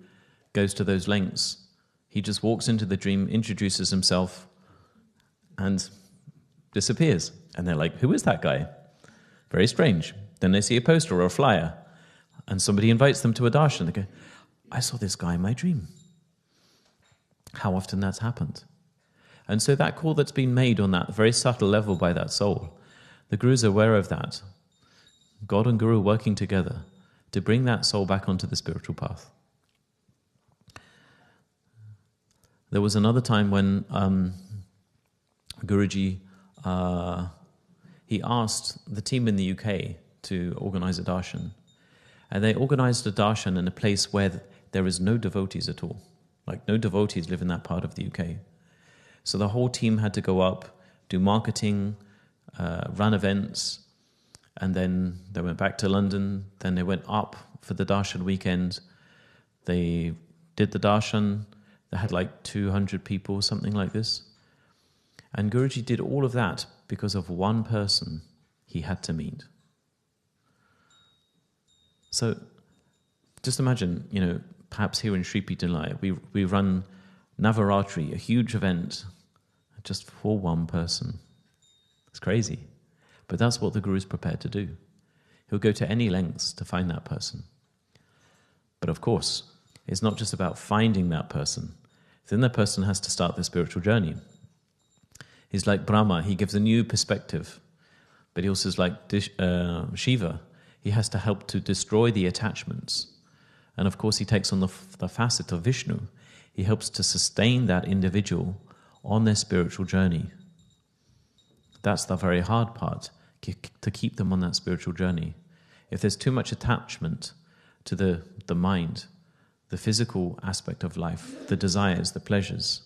goes to those lengths. He just walks into the dream, introduces himself, and disappears. And they're like, "Who is that guy? Very strange." Then they see a poster or a flyer, and somebody invites them to a darshan. They go, "I saw this guy in my dream." How often that's happened. And so that call that's been made on that very subtle level by that soul, the Guru is aware of that. God and Guru working together to bring that soul back onto the spiritual path. There was another time when Guruji, he asked the team in the UK to organize a darshan. And they organized a darshan in a place where there is no devotees at all. Like, no devotees live in that part of the UK. So the whole team had to go up, do marketing, run events, and then they went back to London. Then they went up for the darshan weekend. They did the darshan. They had like 200 people, something like this. And Guruji did all of that because of one person he had to meet. So just imagine, perhaps here in Sri Bhutabhrteshwarnath, we run Navaratri, a huge event, just for one person. It's crazy. But that's what the Guru is prepared to do. He'll go to any lengths to find that person. But of course, it's not just about finding that person. Then the person has to start their spiritual journey. He's like Brahma, he gives a new perspective. But he also is like Shiva, he has to help to destroy the attachments. And of course he takes on the facet of Vishnu. He helps to sustain that individual on their spiritual journey. That's the very hard part, to keep them on that spiritual journey. If there's too much attachment to the mind, the physical aspect of life, the desires, the pleasures,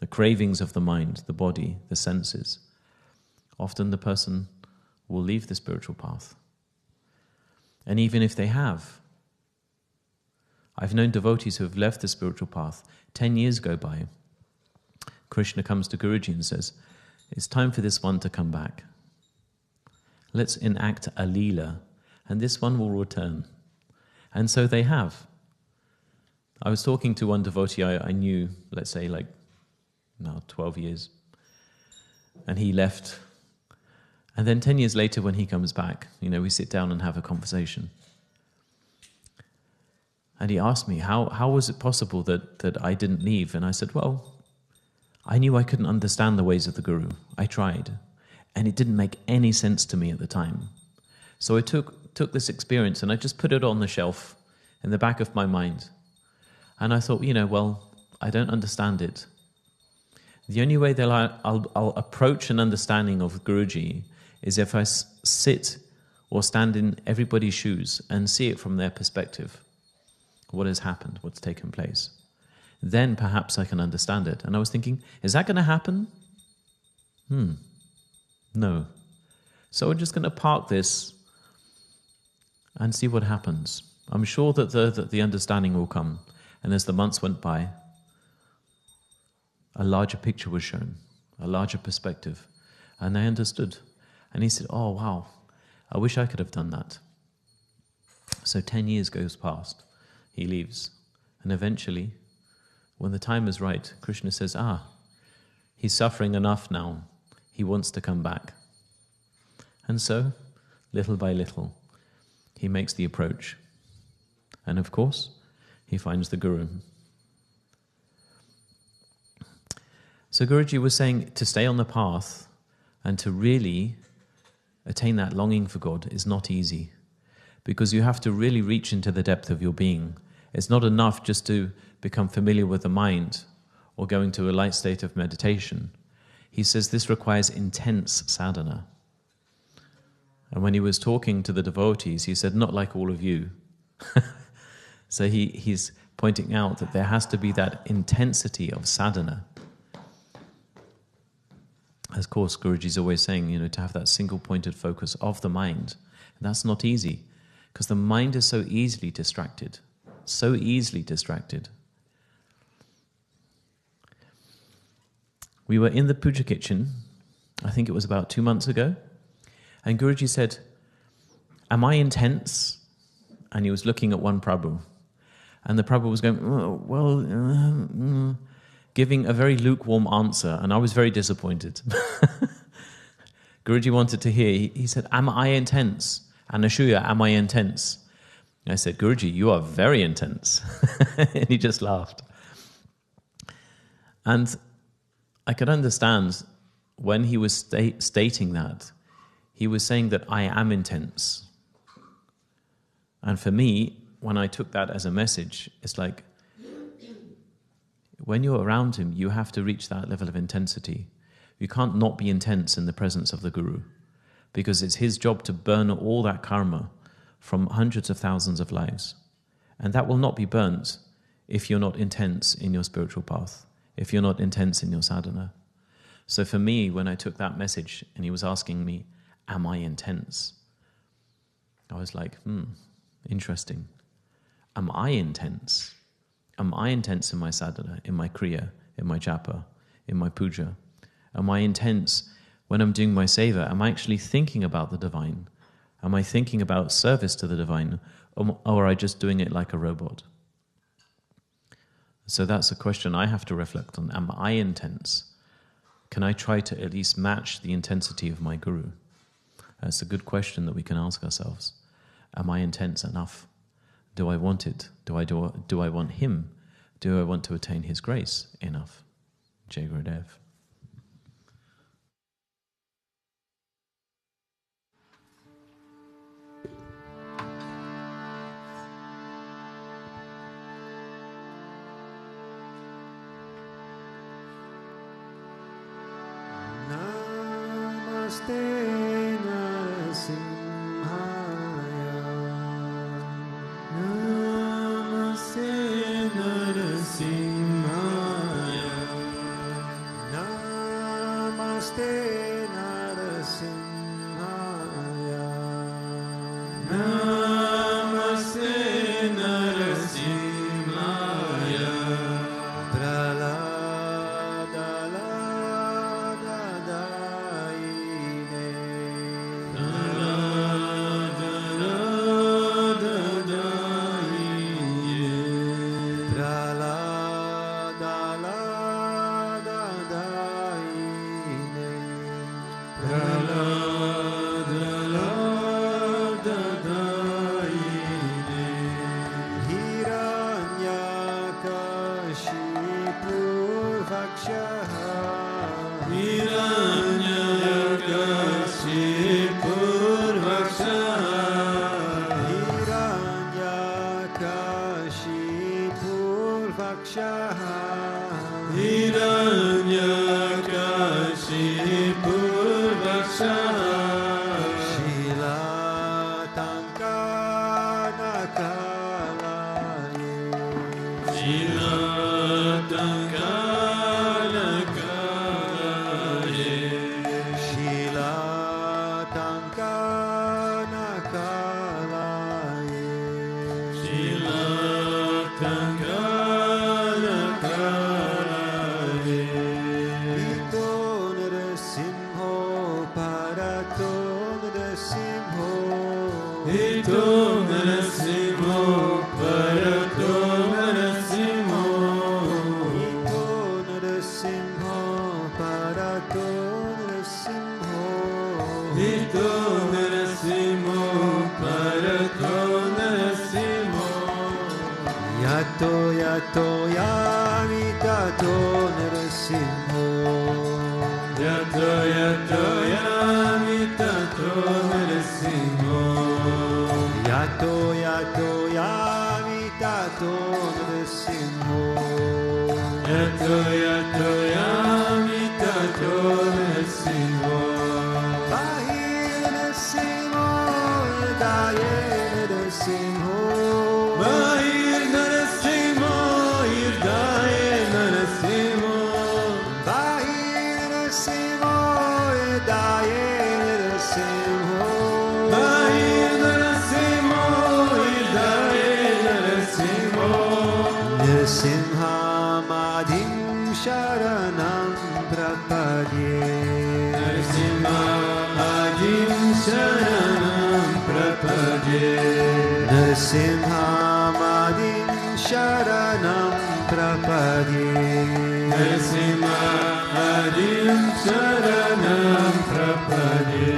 the cravings of the mind, the body, the senses, often the person will leave the spiritual path. And even if they have, I've known devotees who have left the spiritual path, 10 years go by. Krishna comes to Guruji and says, "It's time for this one to come back. Let's enact a leela, and this one will return." And so they have. I was talking to one devotee I knew, let's say like now 12 years, and he left. And then 10 years later when he comes back, we sit down and have a conversation. And he asked me, how was it possible that I didn't leave? And I said, well, I knew I couldn't understand the ways of the Guru. I tried. And it didn't make any sense to me at the time. So I took this experience and I just put it on the shelf in the back of my mind. And I thought, well, I don't understand it. The only way that I'll approach an understanding of Guruji is if I sit or stand in everybody's shoes and see it from their perspective. What has happened, what's taken place. Then perhaps I can understand it. And I was thinking, is that going to happen? No. So we're just going to park this and see what happens. I'm sure that the understanding will come. And as the months went by, a larger picture was shown, a larger perspective. And I understood. And he said, oh, wow, I wish I could have done that. So 10 years goes past. He leaves. And eventually, when the time is right, Krishna says, he's suffering enough now. He wants to come back. And so, little by little, he makes the approach. And of course, he finds the Guru. So Guruji was saying to stay on the path and to really attain that longing for God is not easy, because you have to really reach into the depth of your being. It's not enough just to become familiar with the mind or go into a light state of meditation. He says this requires intense sadhana. And when he was talking to the devotees, he said, not like all of you. So he's pointing out that there has to be that intensity of sadhana. Of course, Guruji's always saying, to have that single-pointed focus of the mind. And that's not easy, because the mind is so easily distracted. So easily distracted. We were in the puja kitchen, I think it was about 2 months ago, and Guruji said, am I intense? And he was looking at one Prabhu. And the Prabhu was going, giving a very lukewarm answer, and I was very disappointed. Guruji wanted to hear, he said, am I intense? And Anasuya, am I intense? I said, Guruji, you are very intense. And he just laughed. And I could understand when he was stating that, he was saying that I am intense. And for me, when I took that as a message, it's like, when you're around him, you have to reach that level of intensity. You can't not be intense in the presence of the Guru, because it's his job to burn all that karma from hundreds of thousands of lives. And that will not be burnt if you're not intense in your spiritual path, if you're not intense in your sadhana. So for me, when I took that message and he was asking me, am I intense? I was like, interesting. Am I intense? Am I intense in my sadhana, in my kriya, in my japa, in my puja? Am I intense when I'm doing my seva? Am I actually thinking about the divine? Am I thinking about service to the divine? Or are I just doing it like a robot? So that's a question I have to reflect on. Am I intense? Can I try to at least match the intensity of my Guru? That's a good question that we can ask ourselves. Am I intense enough? Do I want it? Do I want him? Do I want to attain his grace enough? Jai Gurudev. Simho Ito Narasimho Parato Narasimho. Ito Narasimho Parato Narasimho. Ito Narasimho Parato Narasimho. Yato Yato Yamitato Narasimho. Yato Yato Yamitato Narasimho. Yato Yato Yamitato Narasimho. Yato Yato Yamitato Narasimho. Bahir Narasimho Daye Narasimho. Mahir Narasimho Irdaye Narasimho. Bahir Narasimho Daye Narasimho. Mahir Narasimho Irdaye Narasimho. Narasimha Madhim Sharanam Prapadye. Narasimha Adim Sharanam Prapadye. Narasimha Madhim Sharanam Prapadye. Narasimha Adim Sharanam Prapadye.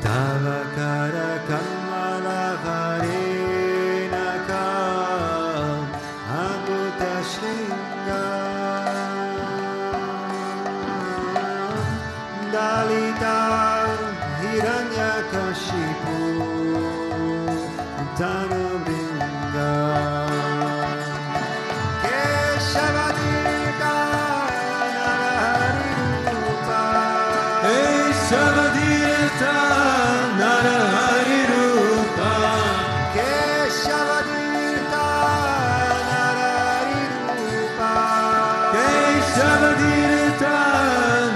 Tava Kara Kamala Varenaka Ambuta Shringa Dalita Hiranyakashipu Tanubringa Keshavadita Naraharirupa Keshavadita Narahari Rupa. Keshavadita Naraharirupa Keshavadita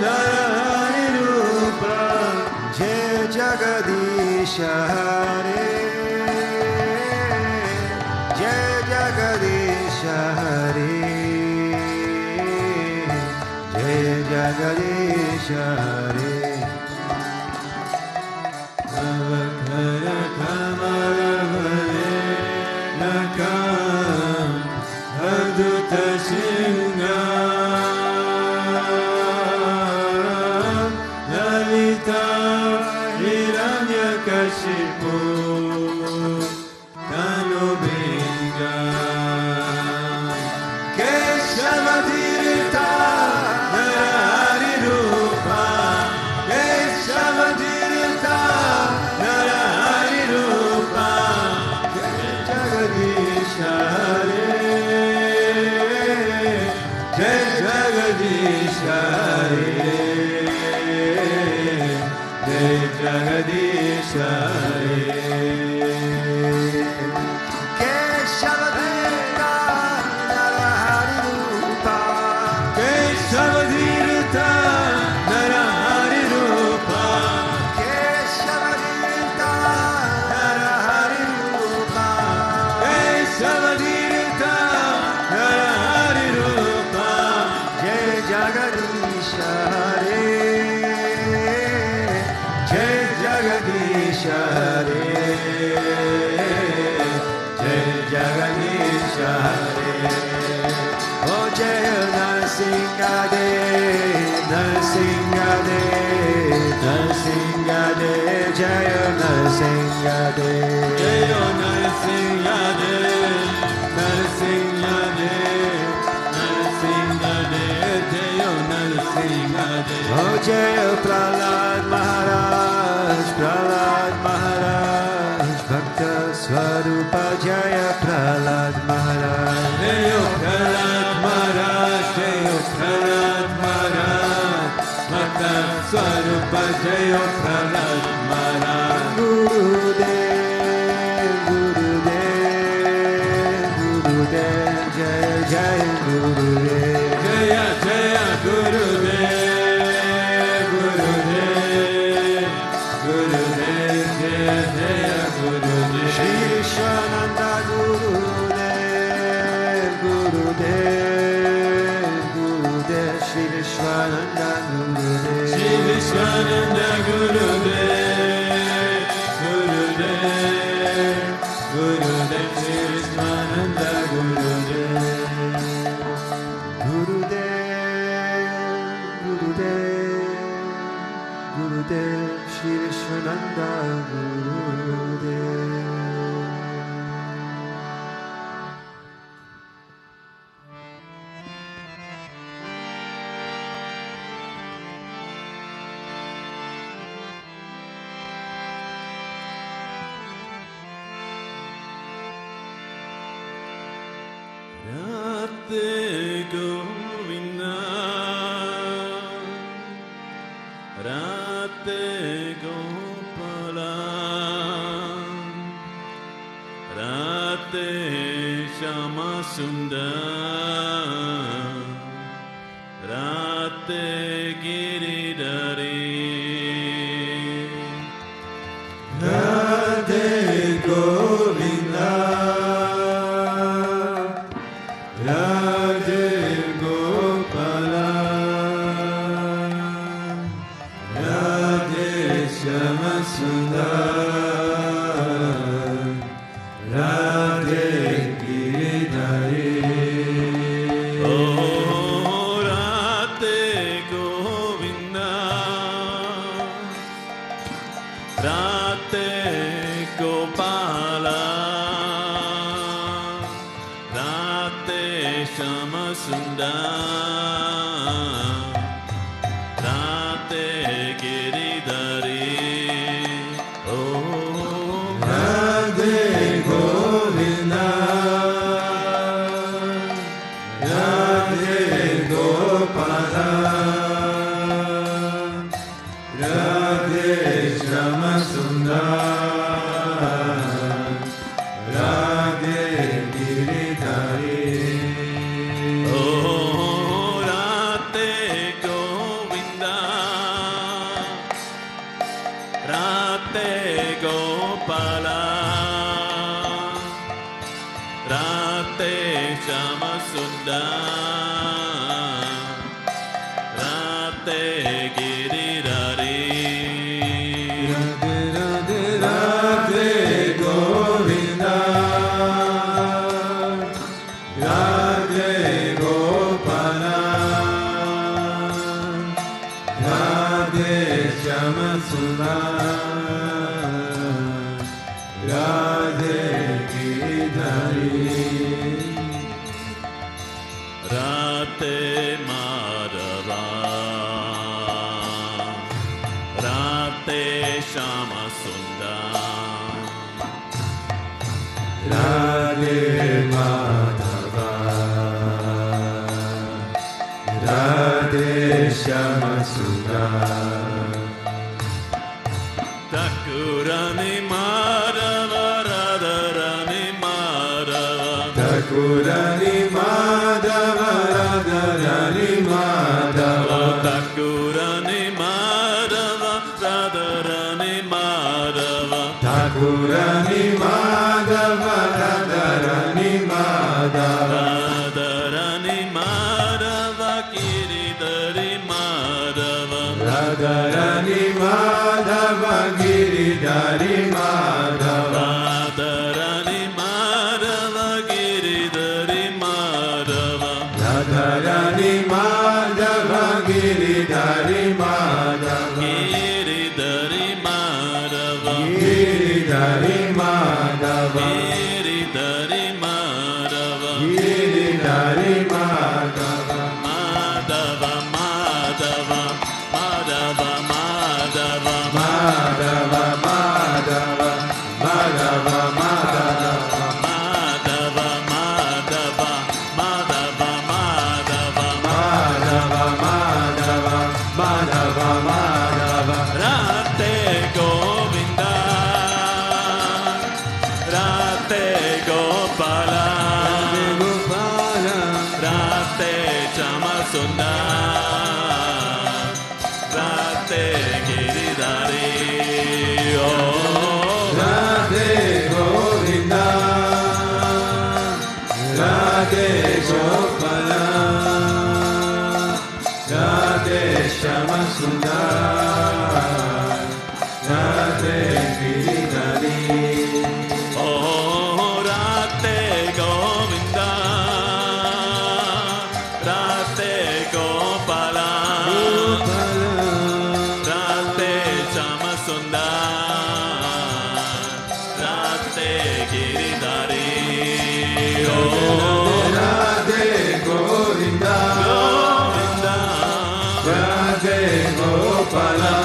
Narahari Rupa. Jai Jagadisha Hare Jai Jagadisha Hare Jai Jagadisha Hare Avakara Kamala Varenakam Aduta Shingam Lalita Hiranyakashipu Tanubringa Keshavadita Narahari Rupa. Keshavadita Narahari Rupa. Jagadisha Hare. Jai Jagadisha Hare. Jai Jagadisha Hare. Keshavadita Naraharirupa Keshavadita Narahari Rupa. Keshavadita Naraharirupa Keshavadita Narahari Rupa. Jai Jagadisha Hare Jai Jagadisha Hare Jai Jagadisha Hare Oh Jai Narasingha Dev Narasingha Dev Narasingha Dev Jai Narasingha Dev Jayo Narasimha Dev. Narasimha Dev. Narasimha Dev. Jayo Narasimha Dev. Oh Jai Prahlad Maharaj Prahlad Maharaj Bhakta Swarupa Jaya Prahlad Maharaj Jayo Prahlad Maharaj. Jayo Prahlad Maharaj. Bhakta Swarupa Jayo Prahlad Maharaj. Gurudev Gurudev Gurudev Jaya Jaya Gurudev Jaya Jaya Gurudev. Gurudev. Gurudev. Jaya Jaya Gurudev. Shri Vishwananda Gurudev Gurudev Gurudev Shri Vishwananda Gurudev Shri Vishwananda Gurudev. Gurudev. Govinda, Radhe Gopala, Radhe Shama Sundar, Radhe Giridhari, Radhe Govinda, Radhe Gopala, Radhe Shama Sundar, Radhe Giridhari. Oh, Radhe Govinda, Radhe Gopala, Radhe Shama Sundar, Radhe Giridhari. Oh, Radhe Govinda, Radhe Gopala, Radhe Shama Sundar, Radhe Giridhari. oh, Radhe Govinda, Radhe Gopala, Radhe Shama Sundar, Radhe Giridhari. Radhe Radhe Govinda, Radhe Gopala, Radhe Shama Sundar, Radhe Giridhari. Radhe Madhava, Radhe Shama Sundar, Radhe Madhava, Radhe Shama Sundar, Thakurani Madhava, Radharani Madhava, Thakurani Madhava, Radharani Madhava, Thakurani Madhava, Radharani Madhava, Thakurani Madhava, Radharani Madhava, Radharani Madhava, Giridhari Madhava, Radharani Madhava, Giridhari Madhava, Radharani Madhava, Giridhari Madhava, Radharani Madhava, Giridhari Madhava, Giridhari Madhava, Giridhari Madhava, Giridhari Madhava, Giridhari Madhava, Madhava, Madhava, Madhava, Madhava, Madhava, Madhava, Madhava, Madhava, Madhava, Madhava, Madhava, Madhava, Madhava, Madhava, Madhava, Madhava, Radhe Govinda, Radhe Gopala, Gopala, Radhe Shama Sundar, Radhe Giridhari. Oh, Radhe Govinda, Radhe Gopala, Radhe Shama Sundar, Radhe Giridhari. oh, Radhe Govinda, Radhe Gopala, Radhe Shama Sundar, Radhe Giridhari. Oh, Radhe Govinda, Govinda, Radhe Gopala,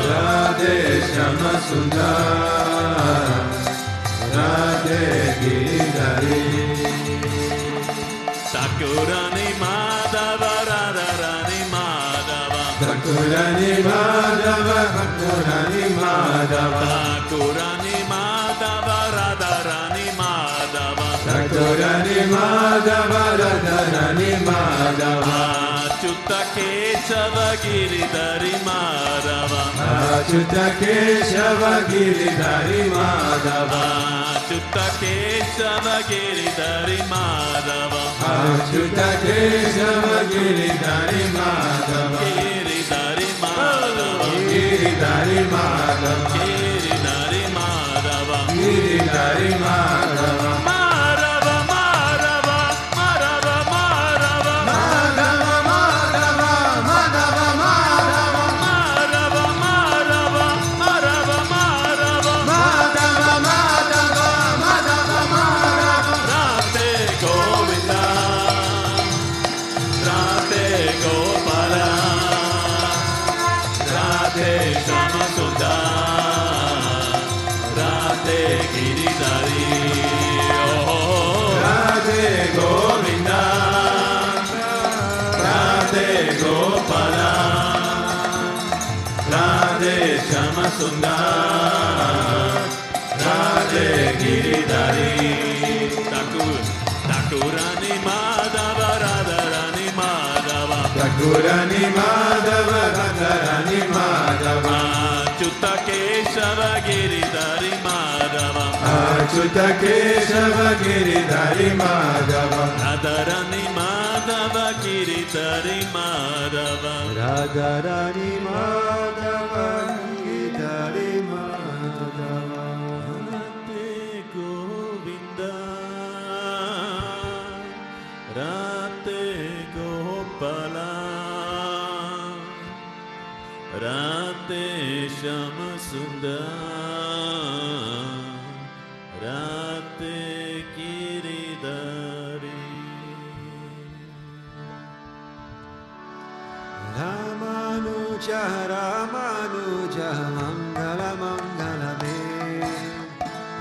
Radhe Shama Sundar, Radhe Giridhari. Thakurani Madhava Radharani Madhava Thakurani Madhava Thakurani Madhava Thakurani Madhava Radharani Madhava Thakurani Madhava Radharani Madhava Achyuta Keshava Giridhari Madhava Achyuta Keshava Giridhari Madhava Achyuta Keshava Giridhari Madhava Achyuta Keshava Giridhari Madhava Giridhari Madhava Giridhari Madhava Giridhari Madhava Giridhari Madhava Madhava Madhava Madhava Madhava Madhava Madhava Madhava Madhava Madhava Madhava Madhava Madhava Madhava Madhava Madhava Madhava Radhe Govinda Radhe Gopala Radhe Shama Sundar Radhe Giridhari Radhe Govinda Radhe Gopala Radhe Shama Sundar Radhe Giridhari Thakurani Madhava Radharani Madhava Thakurani Madhava Radharani Madhava Achyuta Keshava Giridhari Madhava Achyuta Keshava Giridhari Madhava Radharani Madhava Giridhari Madhava Radharani Madhava Giridhari Madhava Radhe Govinda Radhe Gopala Radhe Shama Sundar Radhe Giridhari Ramanuja Ramanuja Mangala Mangala Me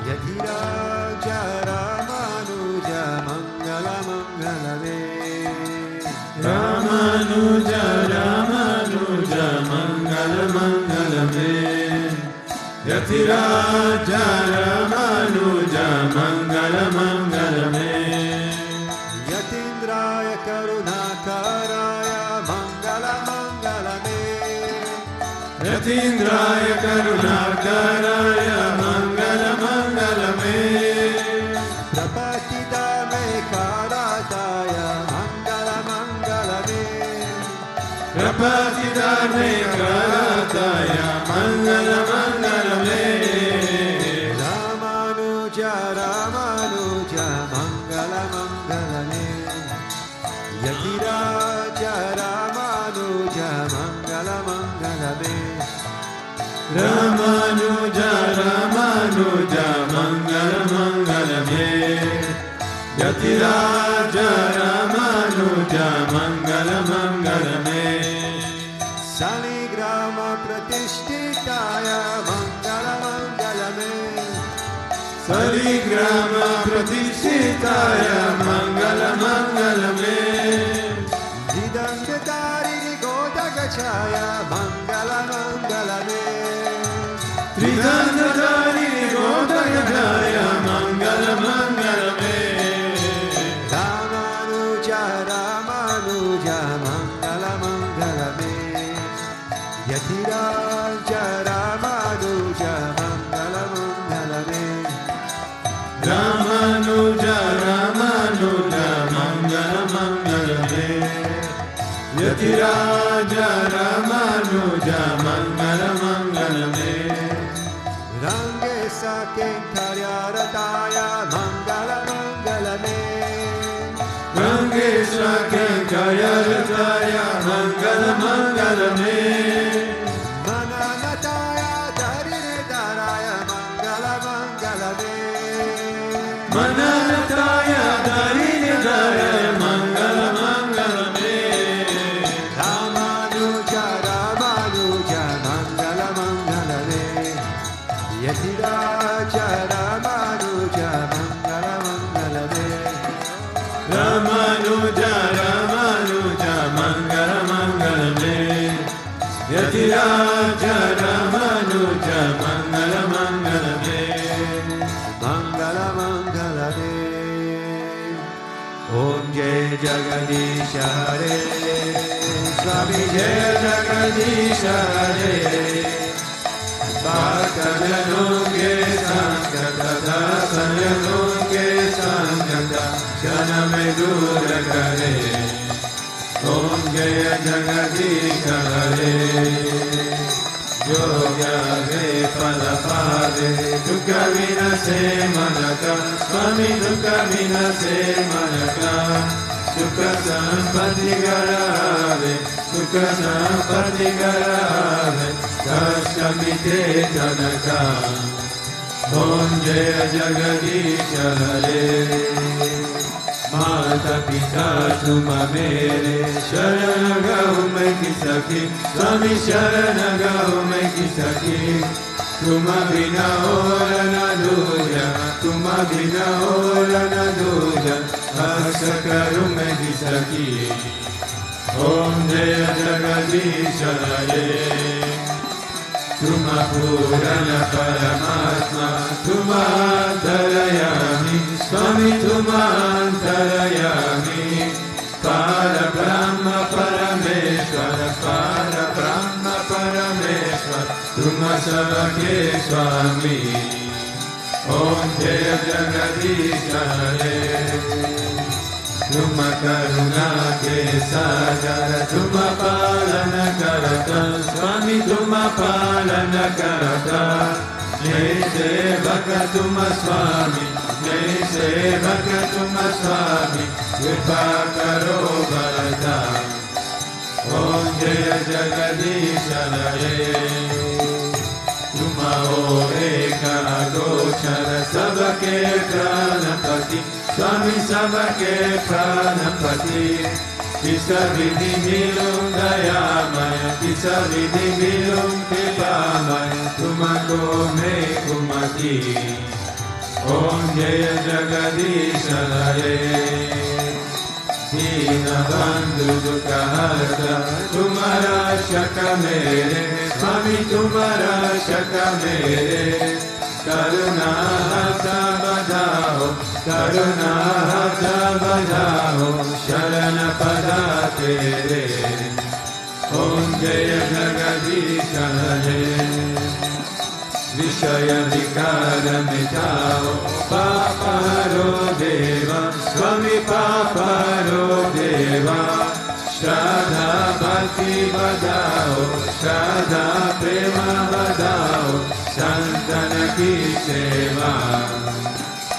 Yadiraja Ramanuja Mangala Mangala Me Ramanuja Ramanuja Mangala Mangala Me Yadiraja Ramanuja Mangala Mangala Me Yatindraya Karunakaraya Mangala Mangala Me Yatindraya Karunakaraya Mangala Mangala Me Prapatita Me Karataya Mangala Mangala Me Prapatita Me Karataya Mangala Mangala Me Ramanuja Ramanuja Mangala Mangala Me Yatiraja Ramanuja Mangala Mangala Me Ramanuja Ramanuja Mangala Mangala Me Yatiraja Ramanuja Mangala Mangala Me Saligrama Pratishtitaya Mangala Mangala Me Saligrama Pratishtitaya Mangala Mangala Me Didandetari Godagachaya Mangala Mangala Me Didandetari Godagachaya Mangala Mangala Me Ramanuja Ramanuja Mangala Mangala Me Yatiraja Ramanuja Mangala Mangala Me Ramanuja Ramanuja Mangala Mangala Me Yatiraja Ramanuja Mangala Mangala Me Range Sakenkaryarataya Mangala Mangala Me Range Sakenkaryarataya Mangala Mangala Me Mananataya Dharinedaraya Mangala Mangala Me Mananataya Dharinedaraya Mangala Mangala Me Ramanuja Ramanuja Mangala Mangala Me Yatiraja Ramanuja Mangala Mangala Me Ramanuja Ramanuja Ramanuja Mangala Mangala Me Yatiraja Ramanuja Mangala Mangala Me Mangala Mangala Me. Om Jai Jagadisha Hare, Swami Jai Jagadisha Hare. Bhaktajanon ke sangata, dasajanon ke sangata, jana mein dur kare. Om Jai Jagadisha Hare. Yoga ve palapade, dukha vinase manaka, Swami dukha vinase manaka. Sukha sampati garave, sukha sampati garave, kastamite janaka. Om Jaya Jagadisha Hare. Mata pita tuma mere, sharan gahu mein kisaki, Swami sharan gahu mein kisaki. Tuma bina aur na duja, tuma bina aur na duja, asa karu mein kisaki. Om Jaya Jagadisha Hare. Tuma Purana Paramatma, Tuma Antarayami, Swami Tuma Antarayami, Para Brahma Parameshwara, Para Brahma Parameshwara, Tuma Sabake Swami. Om Jaya Jagadisha Hare. Tuma karuna ke sagar, tuma palana karata, Swami tuma palana karata. Jai sevaka tuma Swami, Jai sevaka tuma Swami, kripa karo bharata. Om Jaya Jagadisha Hare. Tuma ho eka gochara, sabake pranapati, Swami sabake pranapati. Kisa vidhi milum dayamaya, kisa vidhi milum kripamaya, tumako me kumati. Om Jaya Jagadisha Hare. Dina bandhu dukha harta, tumhara shaka mere, Swami tumhara shaka mere. Karuna hata badhao, Karuna hata badhao, Sharana pada tere. Om Jaya Jagadisha Hare. Vishaya vikara mitao, Paparo Deva, Swami Paparo Deva. Shraddha Bhakti badhao, Shraddha Prema badhao, Santana ki seva.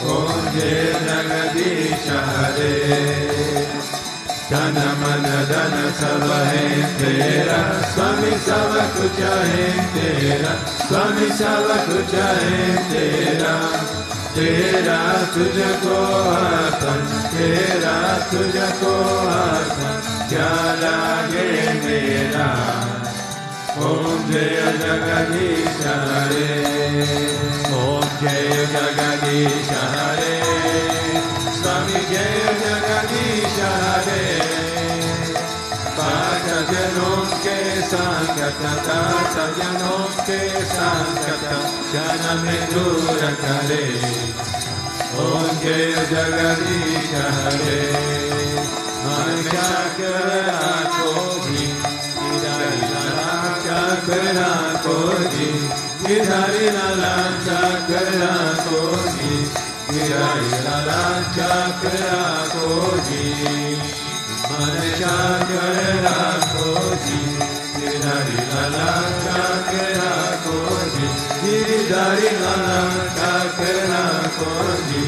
Om Jaya Jagadisha Hare. Dana mana dana sava hai tera, Swami sava kuch hai tera, Swami sava kuch hai tera. Tera tujhko arpan, tera tujhko arpan, kya lage mera. Om Jaya Jagadisha Hare. Om Jaya Jagadisha Hare. Swami Jaya Jagadisha Hare. Pajanon ke sangata, sajanon ke sangata, jana mein dur kare. Om Jaya Jagadisha Hare. Man chakra koji, idhari lala chakra koji, idhari lala chakra koji, idhari lala chakra koji. Man chakra koji, idhari lala chakra koji, idhari lala chakra koji,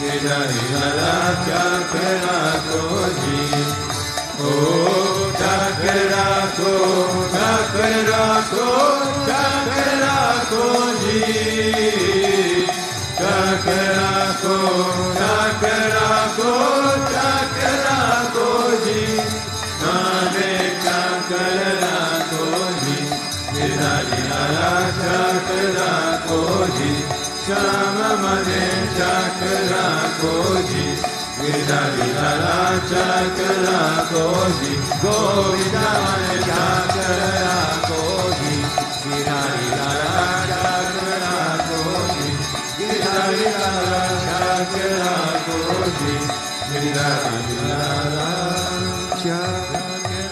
idhari lala chakra koji. Oh chakra ko, chakra ko, chakra koji. Chakra ko, chakra ko, chakra koji. Mane chakra koji, idhari lala chakra koji. Shama mane chakra koji, Giridhari Lala Chakra Koji, Govindamani Chakra Koji, Giridhari Lala Chakra Koji, Giridhari Lala Chakra Koji, Giridhari Lala Chakra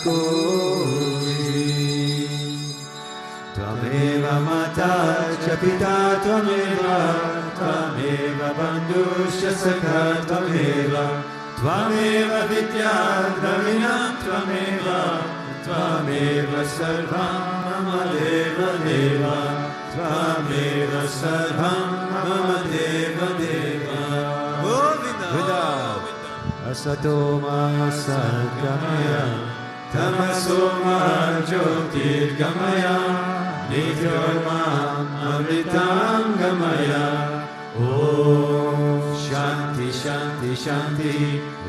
Koji. Tvameva Mata cha Pita Tvameva, Tvameva Bandhusya Sakha Tvameva, Tvameva Vidya Dravinam Tvameva, Tvameva Sarvam Mama Deva Deva, Tvameva Sarvam Mama Deva Deva. Govinda Asato Ma Sadgamaya, Tamaso Ma Jyotirgamaya, Nidyormam Amritam Gamaya. Om Shanti Shanti Shanti,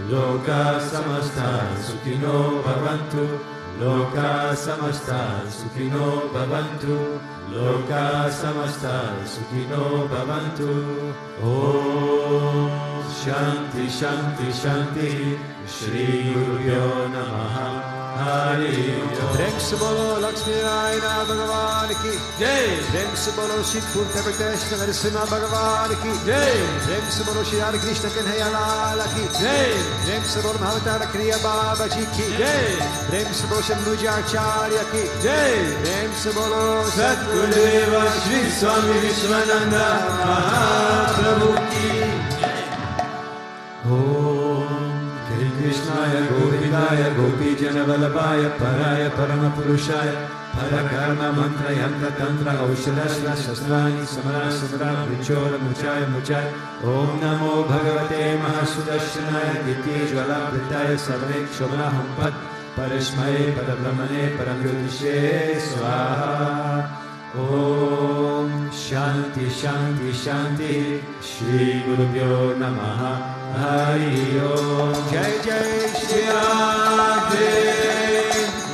Loka Samasta Sukhino Bhavantu, Loka Samasta Sukhino Bhavantu, Loka Samasta Sukhino Bhavantu. Om Shanti Shanti Shanti, Shri Gurubhyo Namaha. Hari Prem se bolo Lakshmi Narayana Bhagavan ki Jai, Prem se bolo Sri Bhutabhrteshwarnath Mandir Bhagavan ki Jai, Prem se bolo Shri Hare Krishna Kanhaiya Lal ki Jai, Prem se bolo Bhavatar Kriya Baba ji ki Jai, Prem se bolo Shanmujacharya ki Jai, Prem se bolo Satgurudeva Sri Swami Vishwananda Mahaprabhu ki. Om Krishnaya Govindaya Gopi Jana Vallabhaya Paraya Paramapurushaya Parakarma Mantra Yantra Tantra Aushadashra Shastrani Samara Samara Vichora Muchaya Muchaya. Om Namo Bhagavate Mahasudashanaya Diti Jvala Pritaya Sarvek Shobhaham Pad Parishmaye Parabrahmane Paramyotishe Swaha. Om Shanti Shanti Shanti, Shri Gurubhyo Namaha. Hari Om. Jai Jai Shri Radhe,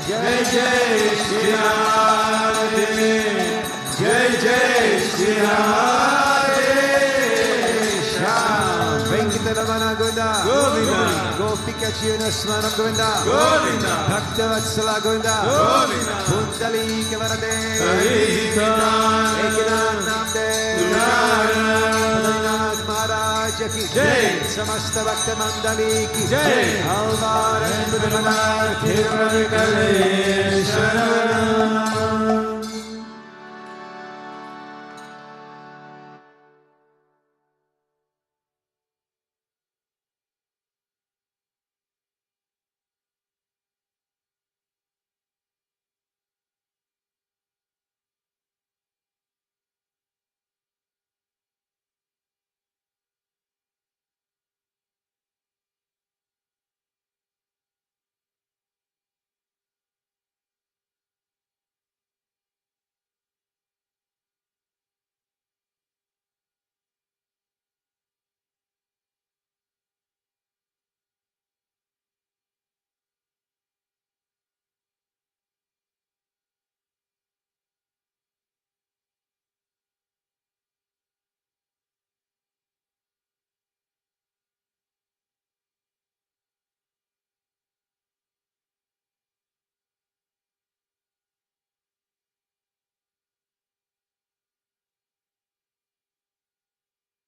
Jai Jai Shri Radhe, Jai Jai Shri Radhe. Sham Venkatamana Govinda Govinda, Gopika Chiyana Smanam Govinda Govinda, Bhaktavatsala Govinda Govinda, Pundalika Varade Harita, Ekinam Namde Padanath Maharaj ki Jai, Samasta Bhakta Mandali ki Jai, Alvar Tirumala Tirumala Sharanam.